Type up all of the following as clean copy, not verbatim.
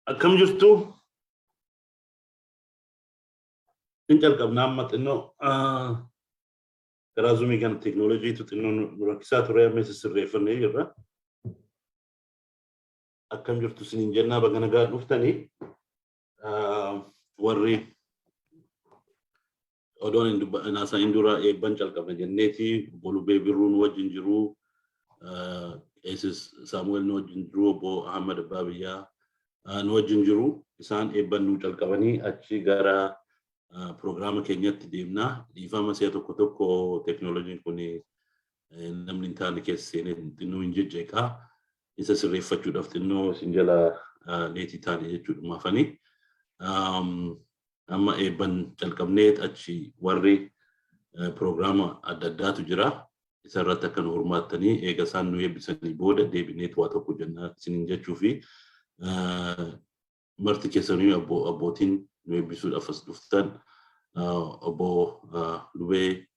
Akkam jirtu? Intel qabnaa maxinoo karaa Zoomii kan teknoolojii tuxinnoon rakkisaa ture amma sirreeffannee jirra. Akkam jirtu isiniin jennaa baga nagaa dhuftanii warri odoon naasaa indura eebban calqabna jenneeti bolubee birruun wajjin jiru Eesis Saamu'eel nu wajjin jiru obbo Ahmad Abbabiyyaa nu wajjin jiru isaan eebban nu calqabanii achi gara programma keenyatti deemna dhiifama si'a tokko tokko teknoolojiin kun namni hin taane keessa seenee xinnoo hin jejjeeqaa isa sirreeffachuudhaaf xinnoo isin jala neetii taane jechuudha maafanii amma eebban calqabnee achi warri programma adda addaatu jira isa irratti akka nu hormaattanii eega isaan nu eebbisanii booda deebineet waa tokko jennaa isiniin jechuu fi marti keessanii abbootiin nu eebbisuudhaaf as dhuftan obbo Lubee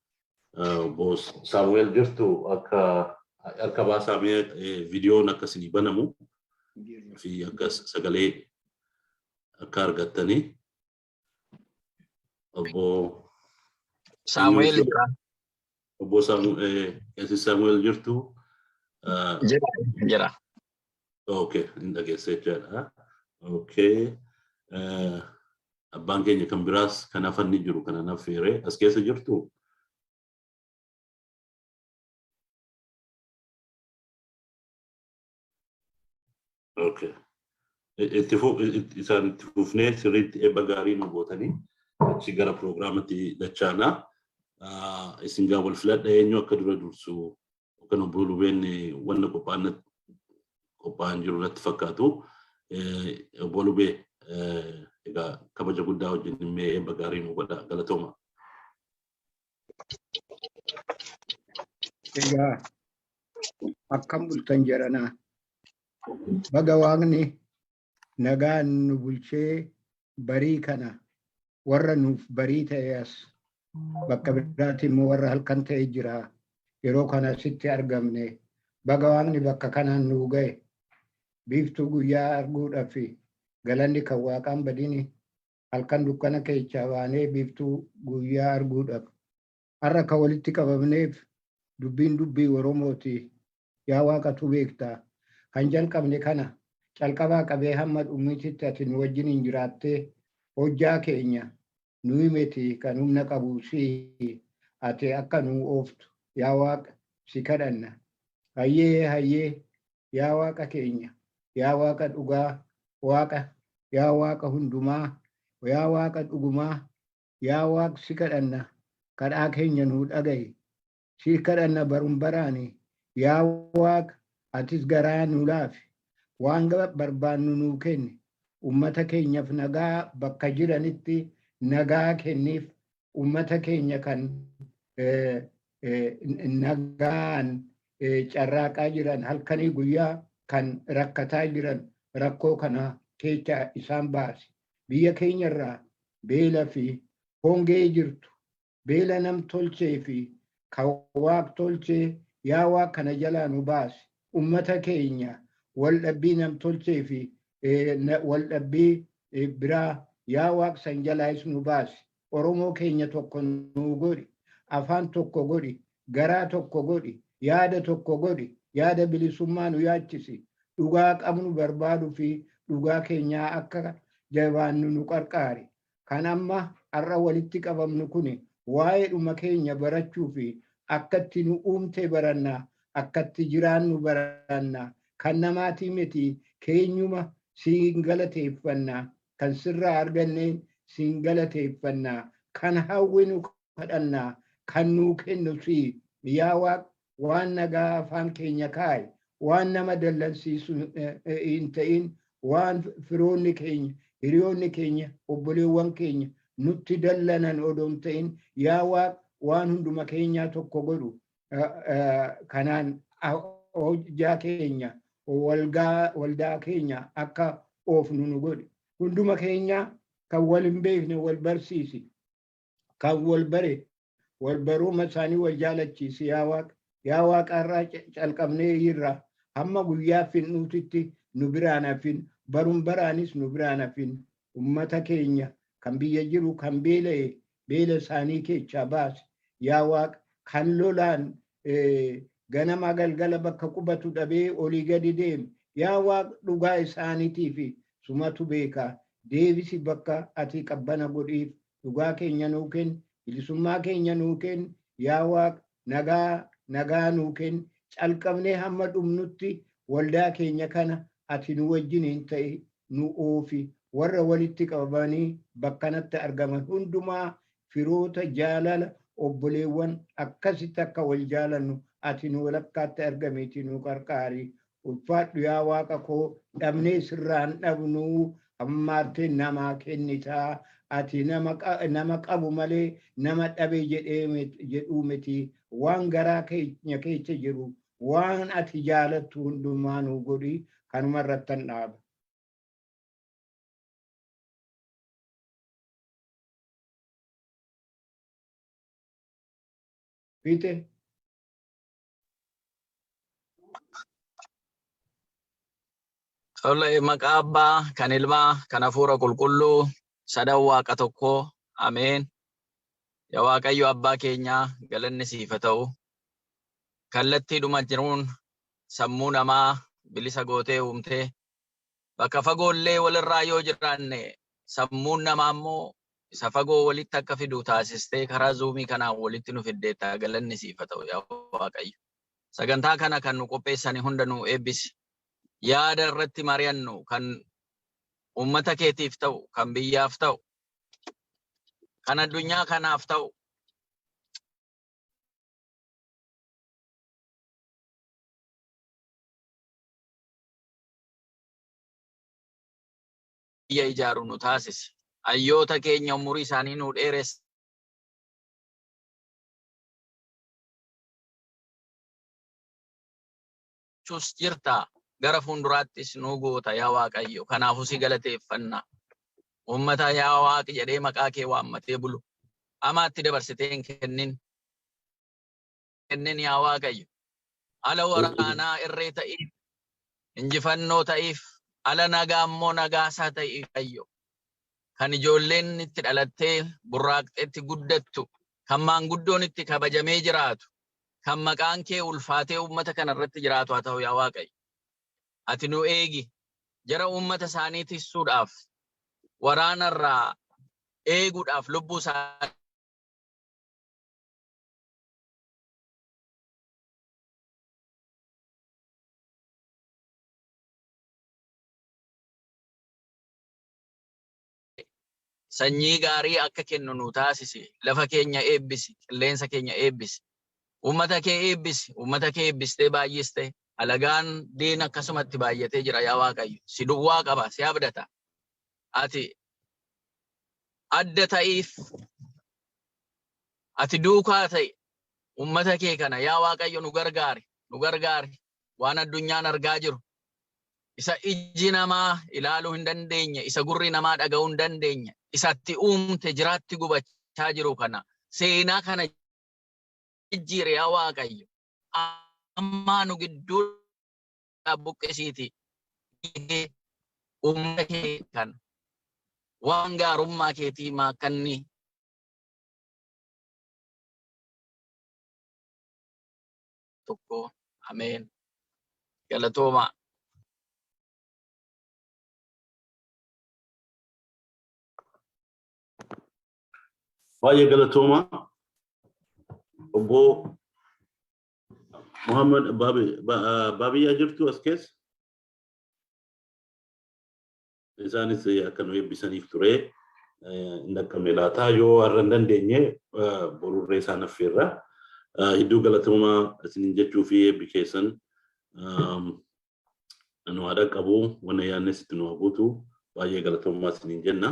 obbo Saamu'eel jirtu akka baasamee viidiyoon akka isinii banamu fi akka sagalee akka argattanii obbo Saamu'eel obbo Saamu'eel jirtu jira. Okay, in dhageessee jira. Okay. Abbaan keenya kan biraas kan hafanni jiru kana naffeere as keessa jirtu. Okay. Isaan itti fufnee sirriitti eebba gaarii nu gootanii achi gara programmatti dachaana. Isin gaa wal filadha eenyu akka dura dursu kan obbo Lubeen wanna qophaa'an jiru natti fakkaatu. Obbo Lubee egaa kabaja guddaa wajjin himmee eebba gaarii nu godha galatooma. Egaa akkam bultan jedhanaa baga waaqni nagaan nu bulchee barii kana warra nuuf barii ta'e as bakka biraatti immoo warra halkan ta'e jira yeroo kana sitti argamne baga waaqni bakka kanaan nu ga'e biiftuu guyyaa arguudhaaf galanni kan waaqaan badini halkan dukkana keechaa baanee biiftuu guyyaa arguudhaaf har'a kan walitti qabamneef dubbiin dubbii Oromooti yaa waaqatu beektaa kan jalqabne kana calqabaa qabee hamma dhumiititti ati nu wajjin hin jiraattee hojjaa keenya nu himeti kan humna qabu si ati akka nu ooftu yaa waaqa si kadhanna hayyee yaa waaqa keenya yaa waaqa dhugaa waaqa yaa waaqa hundumaa yaa waaqa dhugumaa yaa waaqa si kadhanna kadhaa keenya nu dhaga'i si kadhanna barum baraani yaa waaqa atis garaa nu laafi waan barbaannu nuu kenni ummata keenyaaf nagaa bakka jiranitti nagaa kenniif ummata keenya kan nagaan carraaqaa jiran halkanii guyyaa kan rakkataa jiran rakkoo kana keessa isaan baasi biyya keenyarraa beela fi hongee jirtu beela nam tolchee fi kan waaq tolchee yaa waaq kana jalaa nu baasi ummata keenya wal dhabbii nam tolchee fi wal dhabbii biraa yaa waaq san jalaas nu baasi Oromoo keenya tokko nu godhi afaan tokko godhi garaa tokko godhi yaada tokko godhi yaada bilisummaa nu yaachisi dhugaa qabnu barbaadu fi dhugaa keenyaa akka jabaannu nu qarqaari kan amma har'a walitti qabamnu kun waa'ee dhuma keenya barachuu fi akkatti nu uumte barannaa akkatti jiraannu barannaa kan namaatii miti keenyuma siin galateeffannaa kan sirraa arganneen siin galateeffannaa kan hawwinu kadhannaa kan nuu kennu si yaa waaq waan nagaa afaan keenya kaa'i waan nama dallansiisu hin ta'in waan firoonni keenya hiriyoonni keenya obboleewwan keenya nutti dallanan odoon ta'in yaa waaq waan hunduma keenyaa tokko godhu kanaan hojjaa keenya waldaa keenya akka oofnu nu godhi hunduma keenya kan wal hin beekne wal barsiisi kan wal bare wal barooma isaanii wal jaalachiisi yaa waaq yaa waaqarraa calqabnee irra hamma guyyaa finnuutitti nu biraan hafin barum baraanis nu biraan hafin ummata keenya kan biyya jiru kan beela isaanii keechaa baase yaa waaq kan lolaan ganama galgala bakka qubatu dhabee olii gadi deeme yaa waaq dhugaa isaaniitii fi sumatu beekaa deebisi bakka ati qabbana godhiif dhugaa keenya nuu kenni bilisummaa keenya nuu kenni yaa waaq nagaa nuu kenni calqabnee hamma dhumnutti waldaa keenya kana ati nu wajjiniin ta'e nu oofi warra walitti qabamanii bakkanatti argaman hundumaa firoota jaalala obboleewwan akkasitti akka wal jaalannu ati nu walakkaatti argameeti nu qarqaari ulfaadhu yaa waaqa koo dhabnee sirraan dhabnuu ammaartee namaa kennitaa ati nama qabu malee nama dhabe jedhuu miti waan garaa keenya keessa jiru waan ati jaalattu hundumaa nu godhi kanuma irrattan dhaaba. Fiite. Tole maqaa Abbaa kan Ilmaa kan Hafuura Qulqulluu sadan Waaqa tokkoo ameen. Yaa Waaqayyo Abbaa keenyaa galanni siif haa ta'u. Kallattiidhuma jiruun sammuu namaa bilisa gootee uumtee bakka fagoollee walirraa yoo jiraanne sammuun namaa immoo isa fagoo walitti akka fidu taasistee karaa zuumii kanaan walitti nu fiddeetta galanni siif haa ta'u yaa Waaqayyo. Sagantaa kana kan nu qopheessani hunda nu eebbisi. Yaada irratti mari'annu kan ummata keetiif ta'u kan biyyaaf ta'u kan addunyaa kanaaf ta'u biyya ijaaru nu taasisi. Hayyoota keenya umurii isaanii nu dheeressa. Chus jirta gara fuulduraattis nu goota yaa Waaqayyo. Kanaafuu si galateeffanna. Ummata yaa Waaqi jedhee maqaa kee waammatee bulu. Amaatti dabarsiteen kennin yaa Waaqayyo. Ala waraanaa irree ta'iif, injifannoo ta'iif, ala nagaa immoo nagaasaa ta'iif Waaqayyo. Kan ijoolleen itti dhalattee burraaqxeetti guddattu, kan maanguddoon itti kabajamee jiraatu, kan maqaan kee ulfaatee ummata kana irratti jiraatu haa ta'u yaa Waaqayyo. Ati nu eegi jara ummata isaanii tissuudhaaf waraanarraa eeguudhaaf lubbuu isaanii sanyii gaarii akka kennu nu taasisi. Lafa keenya eebbisi, qilleensa keenya eebbisi, ummata kee eebbisi, ummata kee eebbistee baay'iste. Alagaan diin akkasumatti baay'atee jira yaa Waaqayyo. Si duwwaa qaba, si abdata. Ati adda ta'iif, ati duukaa ta'i. Ummata kee kana yaa Waaqayyo nu gargaari, nu gargaari. Waan addunyaan argaa jiru. Isa iji namaa ilaaluu hin dandeenye, isa gurri namaa dhaga'uu hin dandeenye, isatti uumte jiraatti gubachaa jiru kana. Seenaa kana jijjiire yaa Waaqayyo. Amma nu gidduu buqqisiiti ummata kee kan waan gaarummaa keetii maakanni tokko ameen. Galatooma. Baay'ee galatooma. Obbo Muhammad Baabiyyaa jirtu as keessa. Isaanis akka nu eebbisaniif ture. Inni akka melaataa yoo har'a hin dandeenye borurree isaan affeerra. Iddoo galatoomaa isiniin jechuu fi eebbi keessan nu haadha qabu wanna yaadnes itti nu haguutu baay'ee galatoomaa isiniin jenna.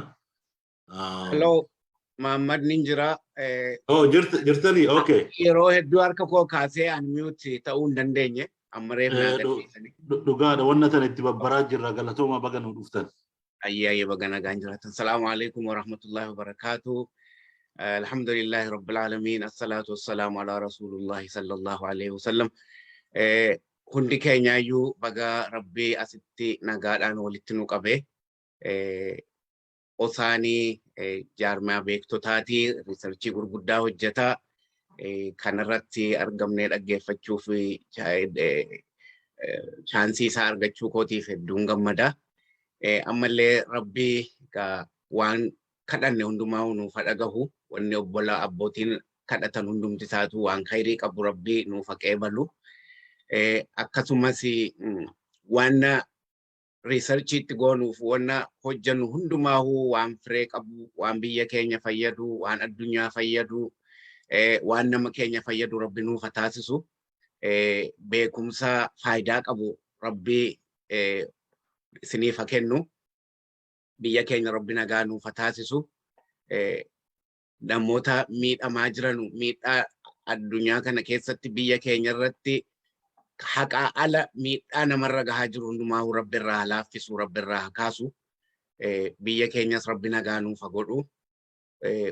Hello. Muhammad Ninjira. Oh, jirtanii, okay. Yeroo hedduu harka koo kaasee unmute ta'uu hin dandeenye. Ammareef naa gadhiisanii. Dhugaadha, wanna tan itti babbaraa jirra galatooma baga nu dhuftan. Ayyaayee baga nagaan jiraatan. Salaamu alaikum wa rahmatullahi wa barakatuh. Alhamdulillahi Rabbil Alameen. Assalatu wassalamu ala Rasulullah sallallahu alayhi wasallam. Hundi keenyaayyuu baga Rabbii asitti nagaadhaan walitti nu qabe. Osaanii jaarmaa beektotaatii riisarchii gurguddaa hojjetaa kanarratti argamnee dhaggeeffachuuf chaansii isaa argachuu kootiif hedduun gammada. Ammallee Rabbii waan kadhanne hundumaa nuuf dhagahu wanni obbola abbootiin kadhatan hundumti isaatu waan khayrii qabu Rabbii nuuf qeebalu. Akkasumas waan researchiitti goonuuf waan hojjannu hundumaahu waan firee qabu waan biyya keenya fayyadu waan addunyaa fayyadu waan nama keenya fayyadu Rabbi nuuf taasisu beekumsa faayidaa qabu Rabbi isiniif kennu biyya keenya Rabbi nagaa nuuf taasisu namoota miidhamaa jiran miidhaa addunyaa kana keessatti biyya keenya irratti haqa ala miidhaa namarra gahaa jiru hundumaahu Rabbi irraa laaffisu Rabbi irraa kaasu biyya keenyas Rabbi nagaa nuuf godhu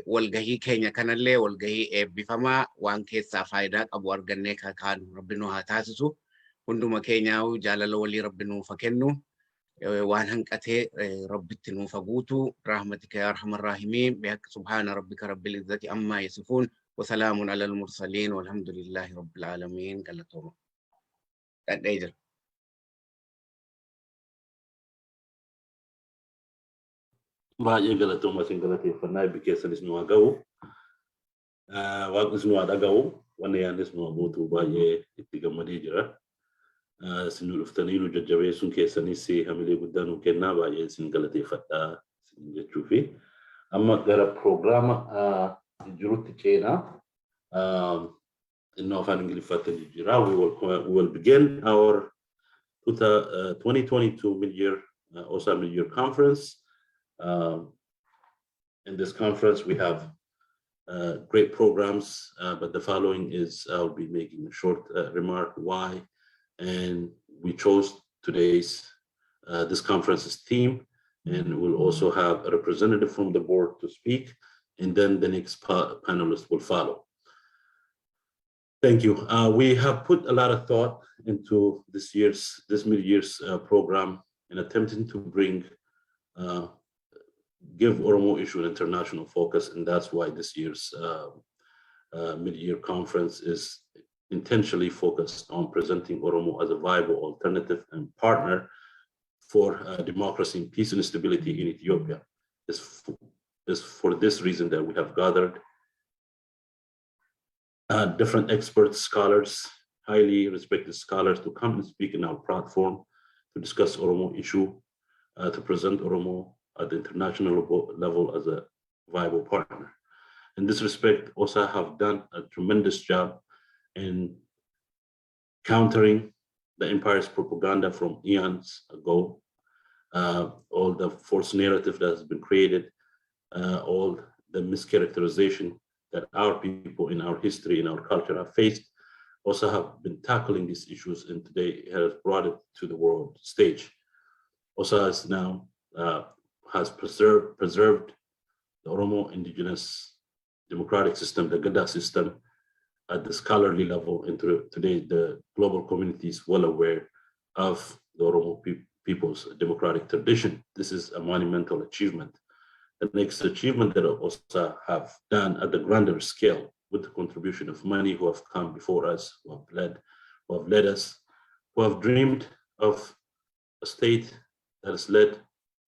walgahii keenya kanallee walgahii eebbifamaa waan keessaa faayidaa qabu argannee kaanu Rabbi nu haa taasisu hunduma keenyaa'u jaalala walii Rabbi nuuf kennu waan hanqatee Rabbitti nuuf guutu rahmatika ya arhamar rahimin bihaqi subhana rabbika rabbil izzati amma yasifun wa salamun alal mursalin walhamdulillahi rabbil alamin. Galatooma. Dadheejira. Baay'ee galatooma isin galateeffannaa eebbi keessanis nu haa ga'u. Waaqnis nu haa dhaga'u. Wanni yaadnis nu haa guutu baay'ee itti gammadee jira. Isin nu dhuftanii nu jajjabeessuun keessanis hamilee guddaa nu kennaa baay'ee isin galateeffadhaa jechuufi. Amma gara piroograama jirutti ceenaa. In Afaan Ingiliffaatti jira. We will begin our 2022 mid-year OSA mid-year conference. In this conference, we have great programs, but the following is I'll be making a short remark why, and we chose today's this conference's theme, and we'll also have a representative from the board to speak, and then the next panelist will follow. Thank you. We have put a lot of thought into this mid-year's program in attempting to give Oromo issue an international focus, and that's why this year's mid-year conference is intentionally focused on presenting Oromo as a viable alternative and partner for democracy, peace, and stability in Ethiopia. It's for this reason that we have gathered different experts, scholars, highly respected scholars to come and speak in our platform to discuss Oromo issue, to present Oromo at the international level as a viable partner. In this respect, OSA have done a tremendous job in countering the empire's propaganda from eons ago, all the false narrative that has been created, all the mischaracterization that our people in our history, in our culture have faced. OSA have been tackling these issues, and today has brought it to the world stage. OSA is now has preserved the Oromo indigenous democratic system, the Gadaa system, at the scholarly level. And today, the global community is well aware of the Oromo people's democratic tradition. This is a monumental achievement. The next achievement that OSA have done at the grander scale with the contribution of many who have come before us, who have led us, who have dreamed of a state that is led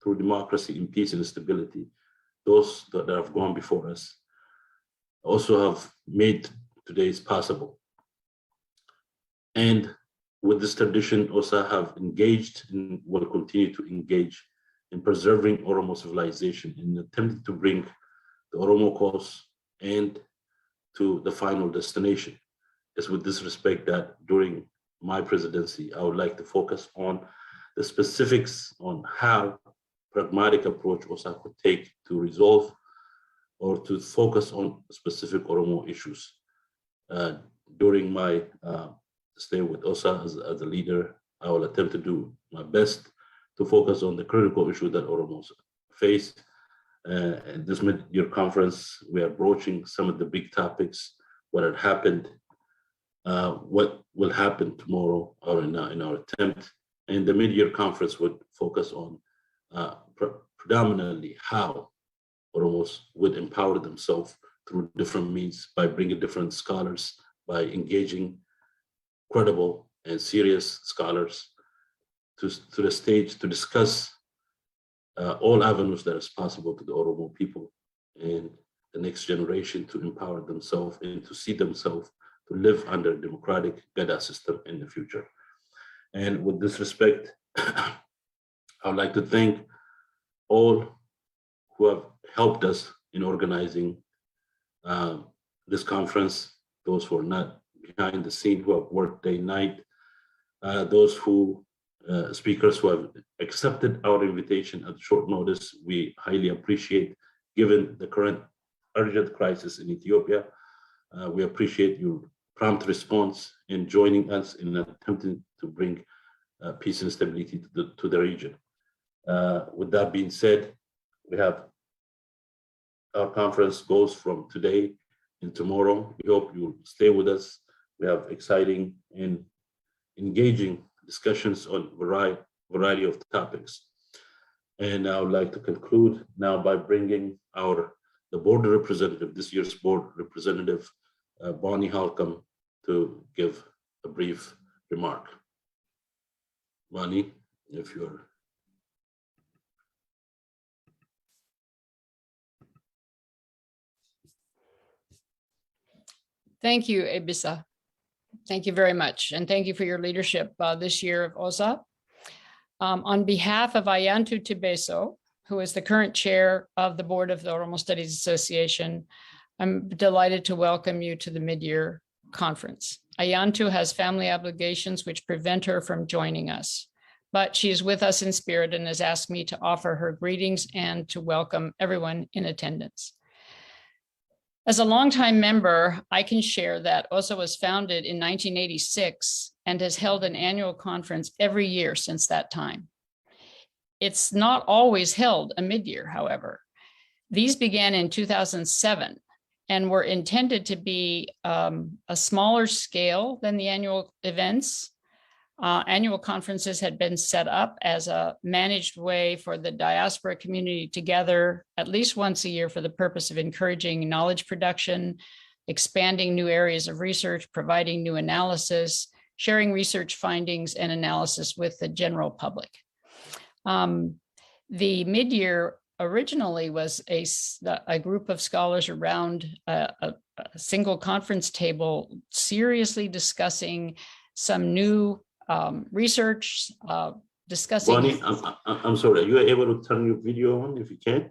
through democracy and peace and stability. Those that have gone before us also have made today's possible. And with this tradition, OSA have engaged and will continue to engage in preserving Oromo civilization in attempting to bring the Oromo cause and to the final destination. It's with this respect that during my presidency, I would like to focus on the specifics on how pragmatic approach OSA could take to resolve or to focus on specific Oromo issues. During my stay with OSA as a leader, I will attempt to do my best to focus on the critical issue that Oromos face, At this mid-year conference, we are broaching some of the big topics, what had happened, what will happen tomorrow, or in our attempt. And the mid-year conference would focus on predominantly how Oromos would empower themselves through different means by bringing different scholars, by engaging credible and serious scholars to the stage to discuss all avenues that is possible to the Oromo people and the next generation to empower themselves and to see themselves to live under a democratic Gadaa system in the future. And with this respect, I would like to thank all who have helped us in organizing this conference, those who are not behind the scene, who have worked day and night, those who speakers who have accepted our invitation at short notice. We highly appreciate, given the current urgent crisis in Ethiopia. We appreciate your prompt response in joining us in attempting to bring peace and stability to the region. With that being said, we have our conference goes from today and tomorrow. We hope you'll stay with us. We have exciting and engaging discussions on variety of topics. And I would like to conclude now by bringing the board representative, this year's board representative, Bonnie Halcomb, to give a brief remark. Bonnie, if you're. Thank you, Ebisa. Thank you very much. And thank you for your leadership this year of OSA. On behalf of Ayantu Tibeso, who is the current chair of the board of the Oromo Studies Association, I'm delighted to welcome you to the mid-year conference. Ayantu has family obligations which prevent her from joining us, but she is with us in spirit and has asked me to offer her greetings and to welcome everyone in attendance. As a longtime member, I can share that OSA was founded in 1986 and has held an annual conference every year since that time. It's not always held a mid-year, however. These began in 2007 and were intended to be a smaller scale than the annual events. Annual conferences had been set up as a managed way for the diaspora community to gather at least once a year for the purpose of encouraging knowledge production, expanding new areas of research, providing new analysis, sharing research findings and analysis with the general public. The mid-year originally was a group of scholars around a single conference table, seriously discussing some new research, discussing. Bonnie, I'm sorry, are you able to turn your video on if you can?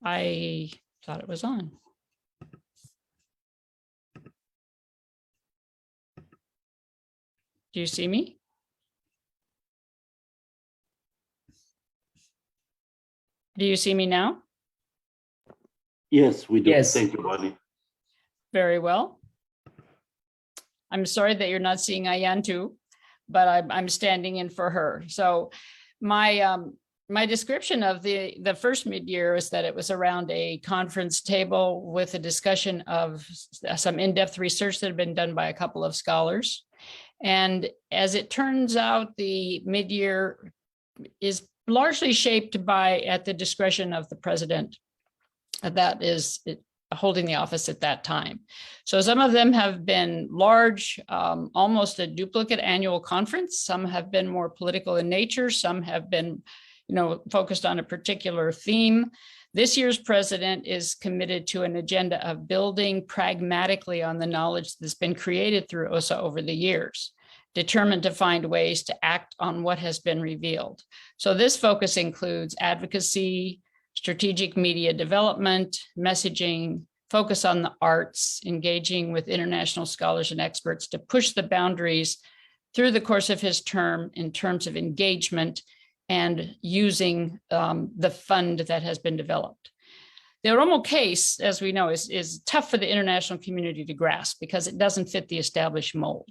I thought it was on. Do you see me? Do you see me now? Yes, we do. Yes. Thank you, Bonnie. Very well. I'm sorry that you're not seeing Ayantu, but I'm standing in for her. So my description of the first mid-year is that it was around a conference table with a discussion of some in-depth research that had been done by a couple of scholars. And as it turns out, the mid-year is largely shaped at the discretion of the president that is holding the office at that time. So some of them have been large, almost a duplicate annual conference. Some have been more political in nature. Some have been, focused on a particular theme. This year's president is committed to an agenda of building pragmatically on the knowledge that's been created through OSA over the years, determined to find ways to act on what has been revealed. So this focus includes advocacy, strategic media development, messaging, focus on the arts, engaging with international scholars and experts to push the boundaries through the course of his term in terms of engagement and using the fund that has been developed. The Oromo case, as we know, is tough for the international community to grasp because it doesn't fit the established mold.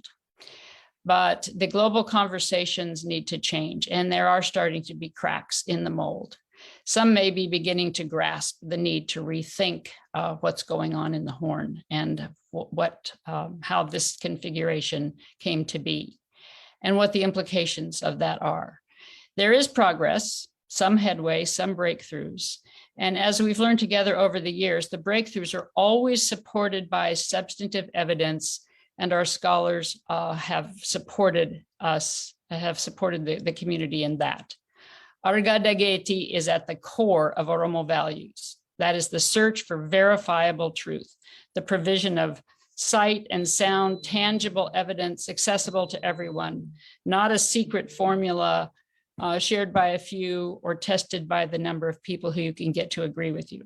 But the global conversations need to change, and there are starting to be cracks in the mold. Some may be beginning to grasp the need to rethink what's going on in the Horn and how this configuration came to be and what the implications of that are. There is progress, some headway, some breakthroughs. And as we've learned together over the years, the breakthroughs are always supported by substantive evidence, and our scholars have supported us, have supported the community in that. Our Gadaa Gebreab is at the core of Oromo values. That is the search for verifiable truth, the provision of sight and sound, tangible evidence accessible to everyone, not a secret formula shared by a few or tested by the number of people who you can get to agree with you.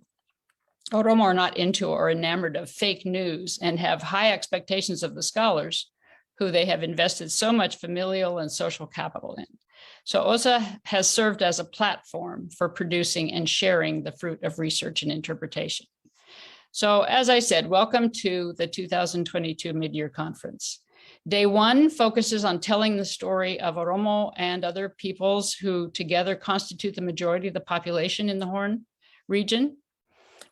Oromo are not into or enamored of fake news and have high expectations of the scholars who they have invested so much familial and social capital in. So OSA has served as a platform for producing and sharing the fruit of research and interpretation. So as I said, welcome to the 2022 Mid-Year Conference. Day one focuses on telling the story of Oromo and other peoples who together constitute the majority of the population in the Horn region.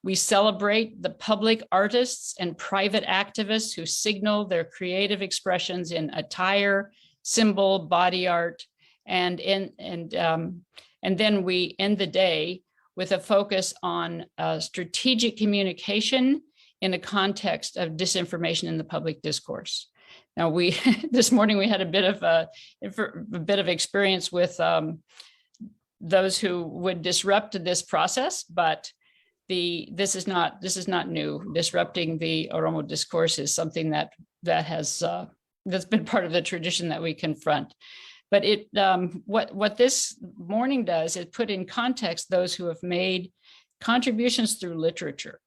We celebrate the public artists and private activists who signal their creative expressions in attire, symbol, body art, and then we end the day with a focus on strategic communication in the context of disinformation in the public discourse. Now, this morning we had a bit of experience with those who would disrupt this process, but this is not new. Disrupting the Oromo discourse is something that's been part of the tradition that we confront. But what this morning does is put in context those who have made contributions through literature,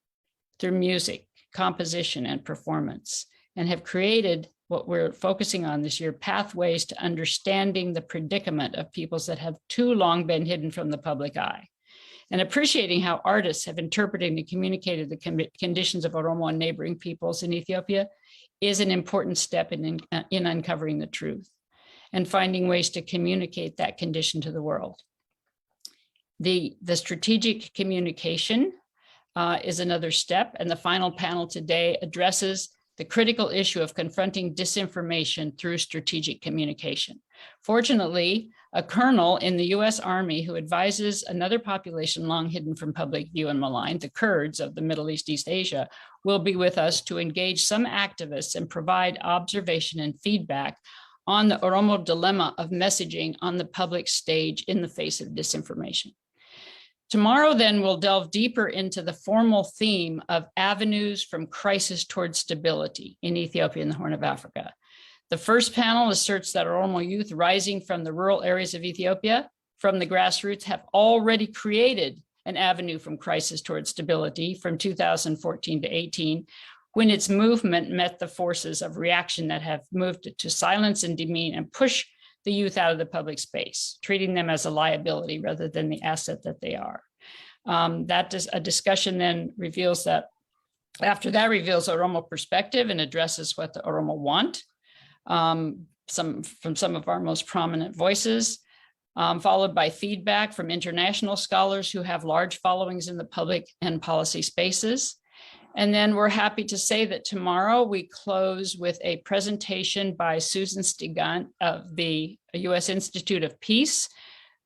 through music, composition, and performance, and have created what we're focusing on this year, pathways to understanding the predicament of peoples that have too long been hidden from the public eye. And appreciating how artists have interpreted and communicated the conditions of Oromo and neighboring peoples in Ethiopia is an important step in uncovering the truth and finding ways to communicate that condition to the world. The strategic communication is another step, and the final panel today addresses the critical issue of confronting disinformation through strategic communication. Fortunately, a colonel in the US Army who advises another population long hidden from public view and maligned, the Kurds of the Middle East, East Asia, will be with us to engage some activists and provide observation and feedback on the Oromo dilemma of messaging on the public stage in the face of disinformation. Tomorrow, then, we'll delve deeper into the formal theme of avenues from crisis towards stability in Ethiopia and the Horn of Africa. The first panel asserts that Oromo youth rising from the rural areas of Ethiopia, from the grassroots, have already created an avenue from crisis towards stability from 2014 to 18, when its movement met the forces of reaction that have moved to silence and demean and push the youth out of the public space, treating them as a liability rather than the asset that they are. A discussion then reveals that, after that reveals Oromo perspective and addresses what the Oromo want, from some of our most prominent voices, followed by feedback from international scholars who have large followings in the public and policy spaces. And then we're happy to say that tomorrow we close with a presentation by Susan Stigant of the U.S. Institute of Peace,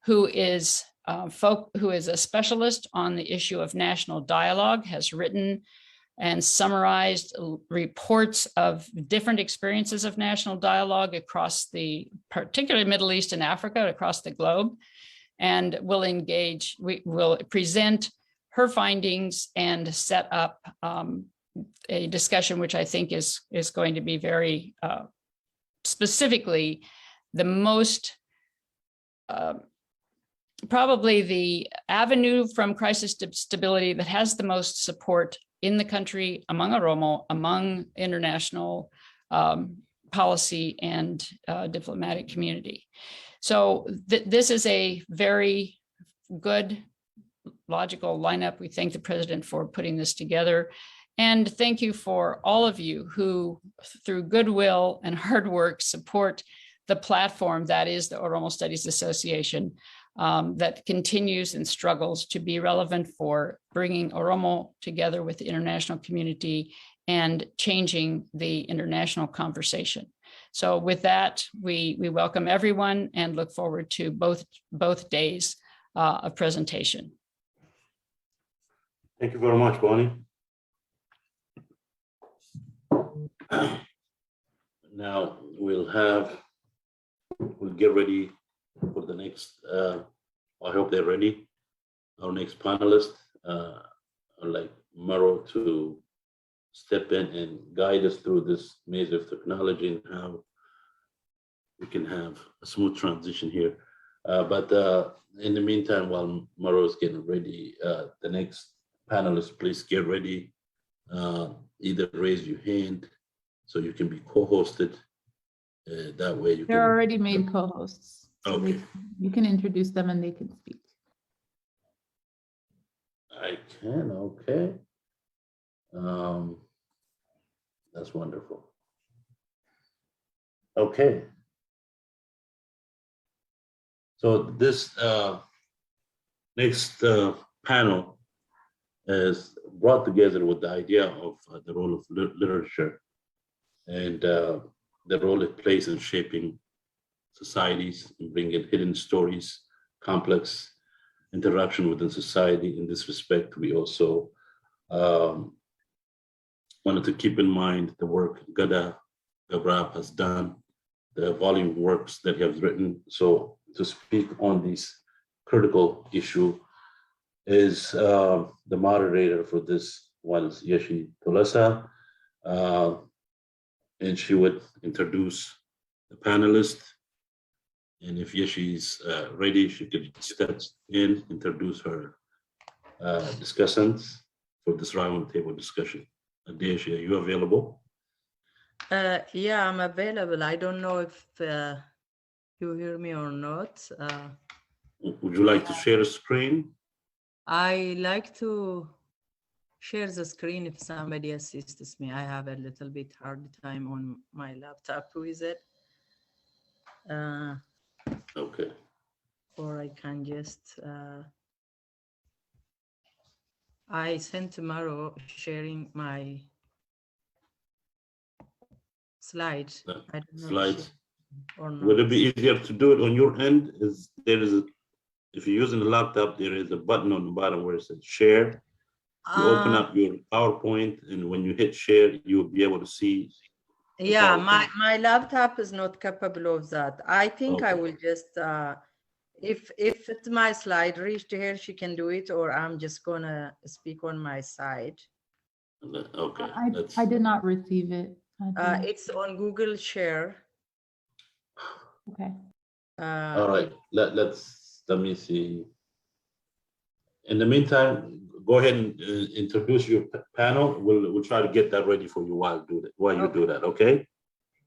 who is a specialist on the issue of national dialogue, has written and summarized reports of different experiences of national dialogue across particularly Middle East and Africa, across the globe, and we will present her findings and set up a discussion which I think is going to be very specifically the most, probably the avenue from crisis to stability that has the most support in the country, among Oromo, among international policy and diplomatic community. So this is a very good, logical lineup. We thank the president for putting this together. And thank you for all of you who, through goodwill and hard work, support the platform that is the Oromo Studies Association. that continues and struggles to be relevant for bringing Oromo together with the international community and changing the international conversation. So with that, we welcome everyone and look forward to both days of presentation. Thank you very much, Bonnie. Now we'll get ready for the next, I hope they're ready. Our next panelist, I'd like Maro to step in and guide us through this maze of technology and how we can have a smooth transition here. But in the meantime, while Maro is getting ready, the next panelist, please get ready. Either raise your hand so you can be co-hosted. That way you They're can. already made co-hosts. So Okay. you can introduce them and they can speak. I can, okay. That's wonderful. Okay. So this next panel is brought together with the idea of the role of literature and the role it plays in shaping societies and bringing hidden stories, complex interaction within society. In this respect, we also wanted to keep in mind the work Gadaa Gebreab has done, the volume works that he has written. So to speak on this critical issue is the moderator for this one is Yeshi Tolesa, and she would introduce the panelists. And if Yeshi's ready, she could step in, introduce her discussants for this roundtable discussion. Yeshi, are you available? Yeah, I'm available. I don't know if you hear me or not. Would you like to share a screen? I like to share the screen if somebody assists me. I have a little bit hard time on my laptop with it. Okay. Or I can just, I sent tomorrow sharing my slides. I don't know Slides. or not. Would it be easier to do it on your end? If you're using a laptop, there is a button on the bottom where it says share. You open up your PowerPoint, and when you hit share, you'll be able to see. Yeah, my laptop is not capable of that. I think I Okay. will just, if it's my slide reached here, she can do it, or I'm just gonna speak on my side. Okay. I did not receive it. It's on Google Share. Okay. All right. Let me see. In the meantime, go ahead and introduce your panel. We'll try to get that ready for you while you do that. Okay.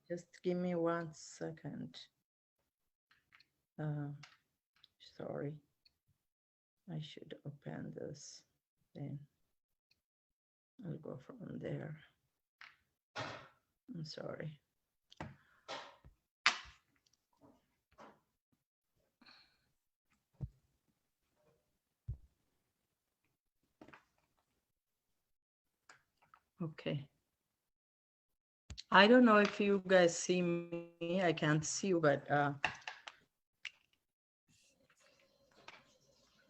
Just give me 1 second. Sorry. I should open this. Then I'll go from there. I'm sorry. Okay. I don't know if you guys see me. I can't see you, but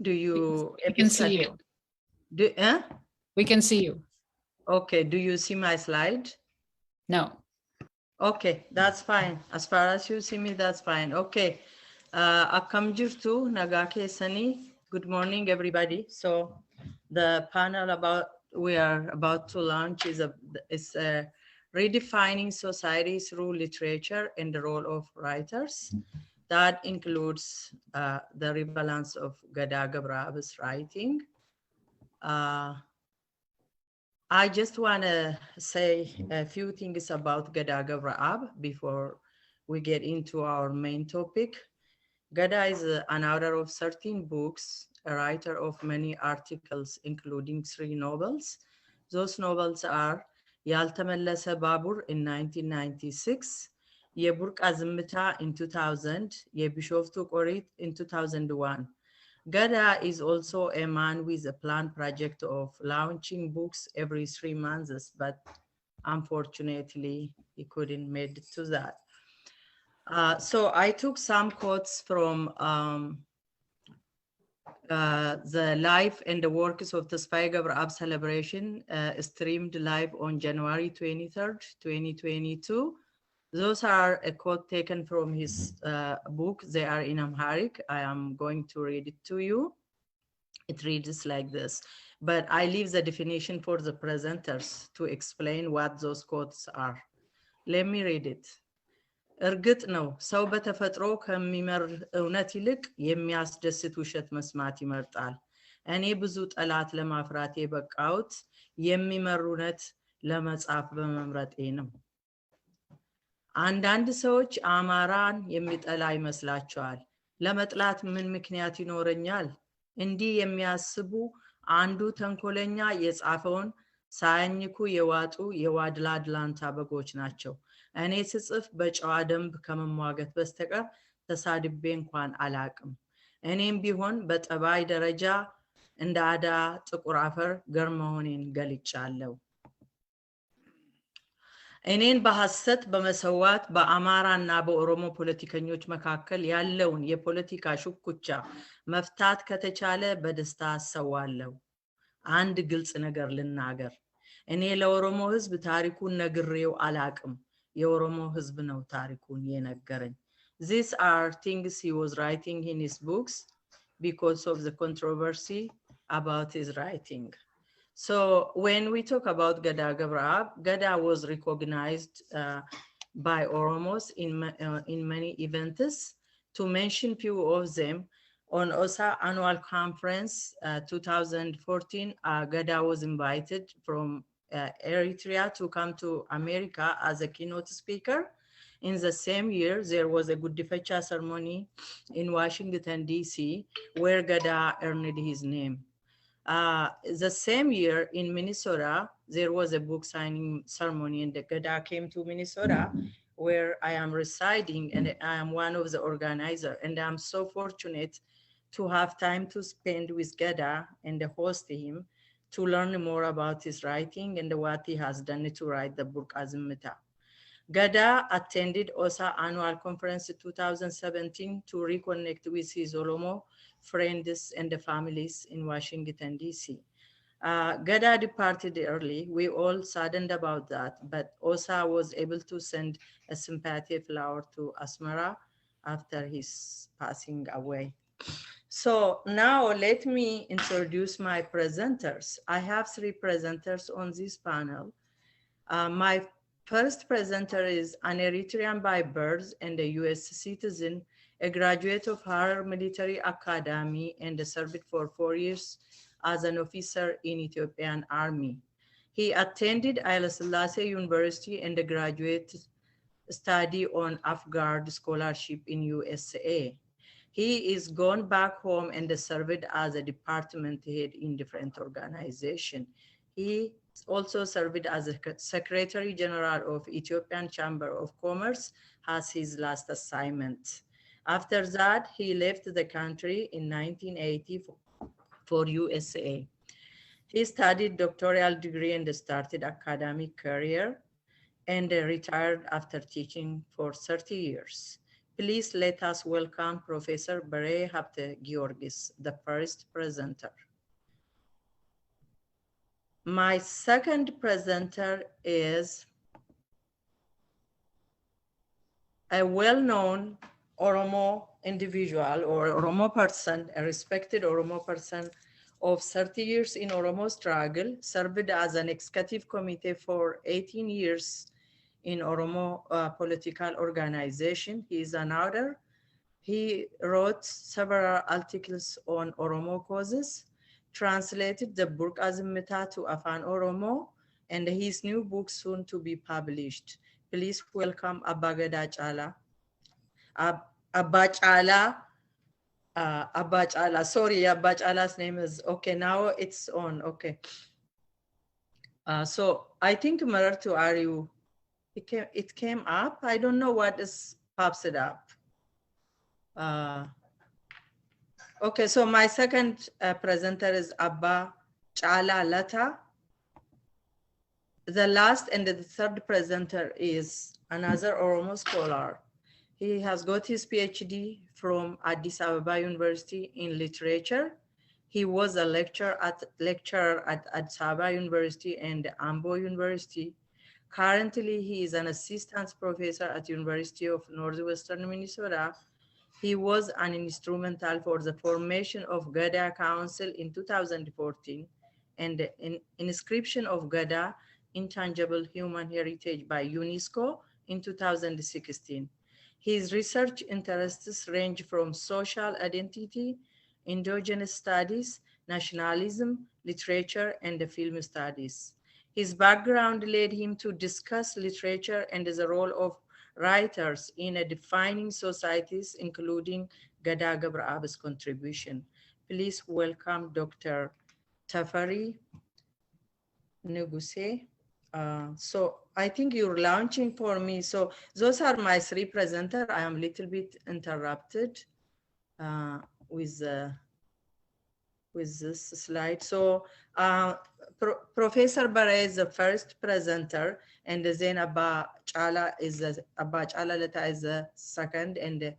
do you? We can see you. We can see you. Okay. Do you see my slide? No. Okay, that's fine. As far as you see me, that's fine. Okay. Akkam jirtu nagaa keessanii. Good morning, everybody. So the panel we are about to launch is a Redefining Society Through Literature and the Role of Writers. That includes the relevance of Gadaa Gebreab's writing. I just want to say a few things about Gadaa Gebreab before we get into our main topic. Gadaa is an author of 13 books, a writer of many articles, including 3 novels. Those novels are Yaltamellese Babur in 1996, Yeburqa Zimita in 2000, Yebishoftu Qorit in 2001. Gadaa is also a man with a planned project of launching books every 3 months, but unfortunately, he couldn't make it to that. So I took some quotes from the life and the works of the Gadaa Gebreab celebration streamed live on January 23rd, 2022. Those are a quote taken from his book. They are in Amharic. I am going to read it to you. It reads like this, but I leave the definition for the presenters to explain what those quotes are. Let me read it. እርግጥ ነው ሰው በተፈጥሮ ከሚመር እውነት ይልቅ የሚያስደስት ውሸት መስማት ይመርጣል። እኔ ብዙ ጠላት ለማፍራት የበቃሁት የሚመር እውነት ለመጻፍ በመምረጤ ነው። አንዳንድ ሰዎች አማራን የሚጠላ ይመስላቸዋል። ለመጥላት ምን ምክንያት ይኖረኛል? እንዲህ የሚያስቡ አንዱ ተንኮለኛ የጻፈውን ሳያኝኩ የዋጡ የዋድላድላንታ በጎች ናቸው። እኔ ስጽፍ በጨዋ ደንብ ከመሟገት በስተቀር ተሳድቤ እንኳን አላቅም። እኔም ቢሆን በጠባይ ደረጃ እንደ አዳ ጥቁር አፈር ገር መሆኔን ገልጫለሁ። እኔን በሐሰት በመሰዋት በአማራና በኦሮሞ ፖለቲከኞች መካከል ያለውን የፖለቲካ ሽኩቻ መፍታት ከተቻለ በደስታ አሰዋለሁ። አንድ ግልጽ ነገር ልናገር። እኔ ለኦሮሞ ህዝብ ታሪኩን ነግሬው አላቅም። የኦሮሞ ህዝብ ነው ታሪኩን የነገረኝ። These are things he was writing in his books because of the controversy about his writing. So when we talk about Gadaa Gebreab, Gadaa was recognized by Oromos in many events. To mention few of them, on OSA annual conference 2014, Gadaa was invited from Eritrea to come to America as a keynote speaker. In the same year, there was a Guddifecha ceremony in Washington, D.C., where Gadaa earned his name. The same year in Minnesota, there was a book signing ceremony, and Gadaa came to Minnesota, where I am residing, and I am one of the organizers. And I'm so fortunate to have time to spend with Gadaa and host him to learn more about his writing and what he has done to write the book Azimita. Gadaa attended OSA annual conference 2017 to reconnect with his Oromo friends and the families in Washington, D.C. Gadaa departed early. We all saddened about that, but OSA was able to send a sympathy flower to Asmara after his passing away. So now let me introduce my presenters. I have 3 presenters on this panel. My first presenter is an Eritrean by birth and a US citizen, a graduate of Harar Military Academy and served for 4 years as an officer in Ethiopian Army. He attended Haile Selassie University and a graduate study on Afghard scholarship in USA. He is gone back home and served as a department head in different organizations. He also served as a Secretary General of Ethiopian Chamber of Commerce as his last assignment. After that, he left the country in 1980 for USA. He studied doctoral degree and started academic career and retired after teaching for 30 years. Please let us welcome Professor Gebrea Habte Giorgis, the first presenter. My second presenter is a well-known Oromo individual or Oromo person, a respected Oromo person of 30 years in Oromo struggle, served as an executive committee for 18 years in Oromo political organization. He is an author. He wrote several articles on Oromo causes, translated the book Azimita to Afan Oromo, and his new book soon to be published. Please welcome Abba Gadaa Chala. Abba Chala, sorry, Abba Chala's name is, okay, now it's on, okay. So I think Marartu, are you It came up. I don't know what pops it up. Okay, so my second presenter is Abba Chala Lata. The last and the third presenter is another Oromo scholar. He has got his PhD from Addis Ababa University in literature. He was a lecturer at Addis Ababa University and Ambo University. Currently, he is an assistant professor at University of Northwestern Minnesota. He was an instrumental for the formation of Gadaa Council in 2014 and the inscription of Gadaa Intangible Human Heritage by UNESCO in 2016. His research interests range from social identity, indigenous studies, nationalism, literature, and film studies. His background led him to discuss literature and the role of writers in defining societies, including Gadaa Gebreab's contribution. Please welcome Dr. Tafari Nuguse. So I think you're launching for me. So those are my three presenters. I am a little bit interrupted with this slide. So Professor Bare is the first presenter, and then Abba Chala Lata is the second, and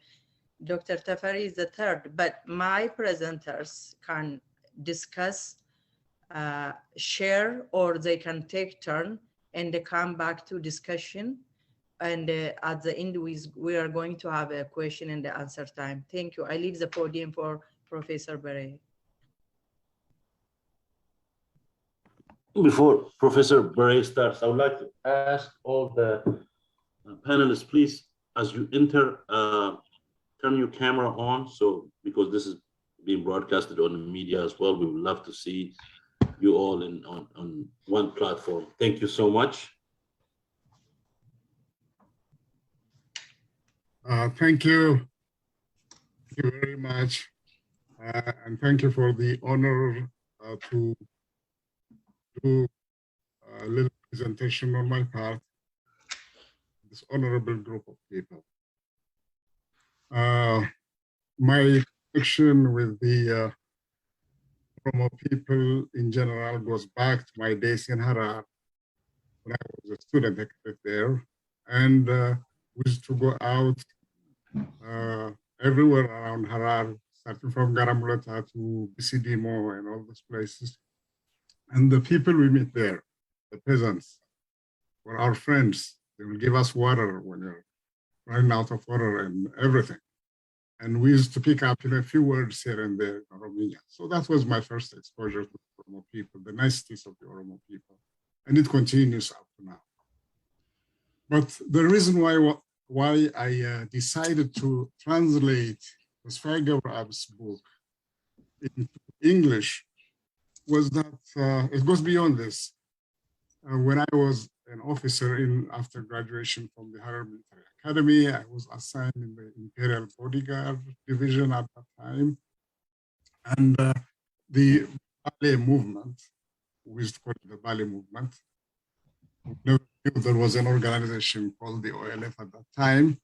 Dr. Tafari is the third. But my presenters can discuss, share, or they can take turn and come back to discussion. And at the end, we are going to have a question and answer time. Thank you. I leave the podium for Professor Bare. Before Professor Bare starts, I would like to ask all the panelists, please, as you enter, turn your camera on. So, because this is being broadcasted on the media as well, we would love to see you all on one platform. Thank you so much. Thank you. Thank you very much. And thank you for the honor to do a little presentation on my part, this honorable group of people. My connection with the Oromo people in general goes back to my days in Harar when I was a student there, and we used to go out everywhere around Harar, starting from Garamulata to Bisidimo and all those places. And the people we meet there, the peasants, were our friends. They will give us water when you're running out of water and everything. And we used to pick up a few words here and there in Oromo. So that was my first exposure to the Oromo people, the niceties of the Oromo people. And it continues up to now. But the reason why I decided to translate Ethiopian Gebreab's book into English was that it goes beyond this. When I was an officer after graduation from the Harar Military Academy, I was assigned in the Imperial Bodyguard Division at that time. And the ballet movement, we used to call it the ballet movement. We never knew there was an organization called the OLF at that time,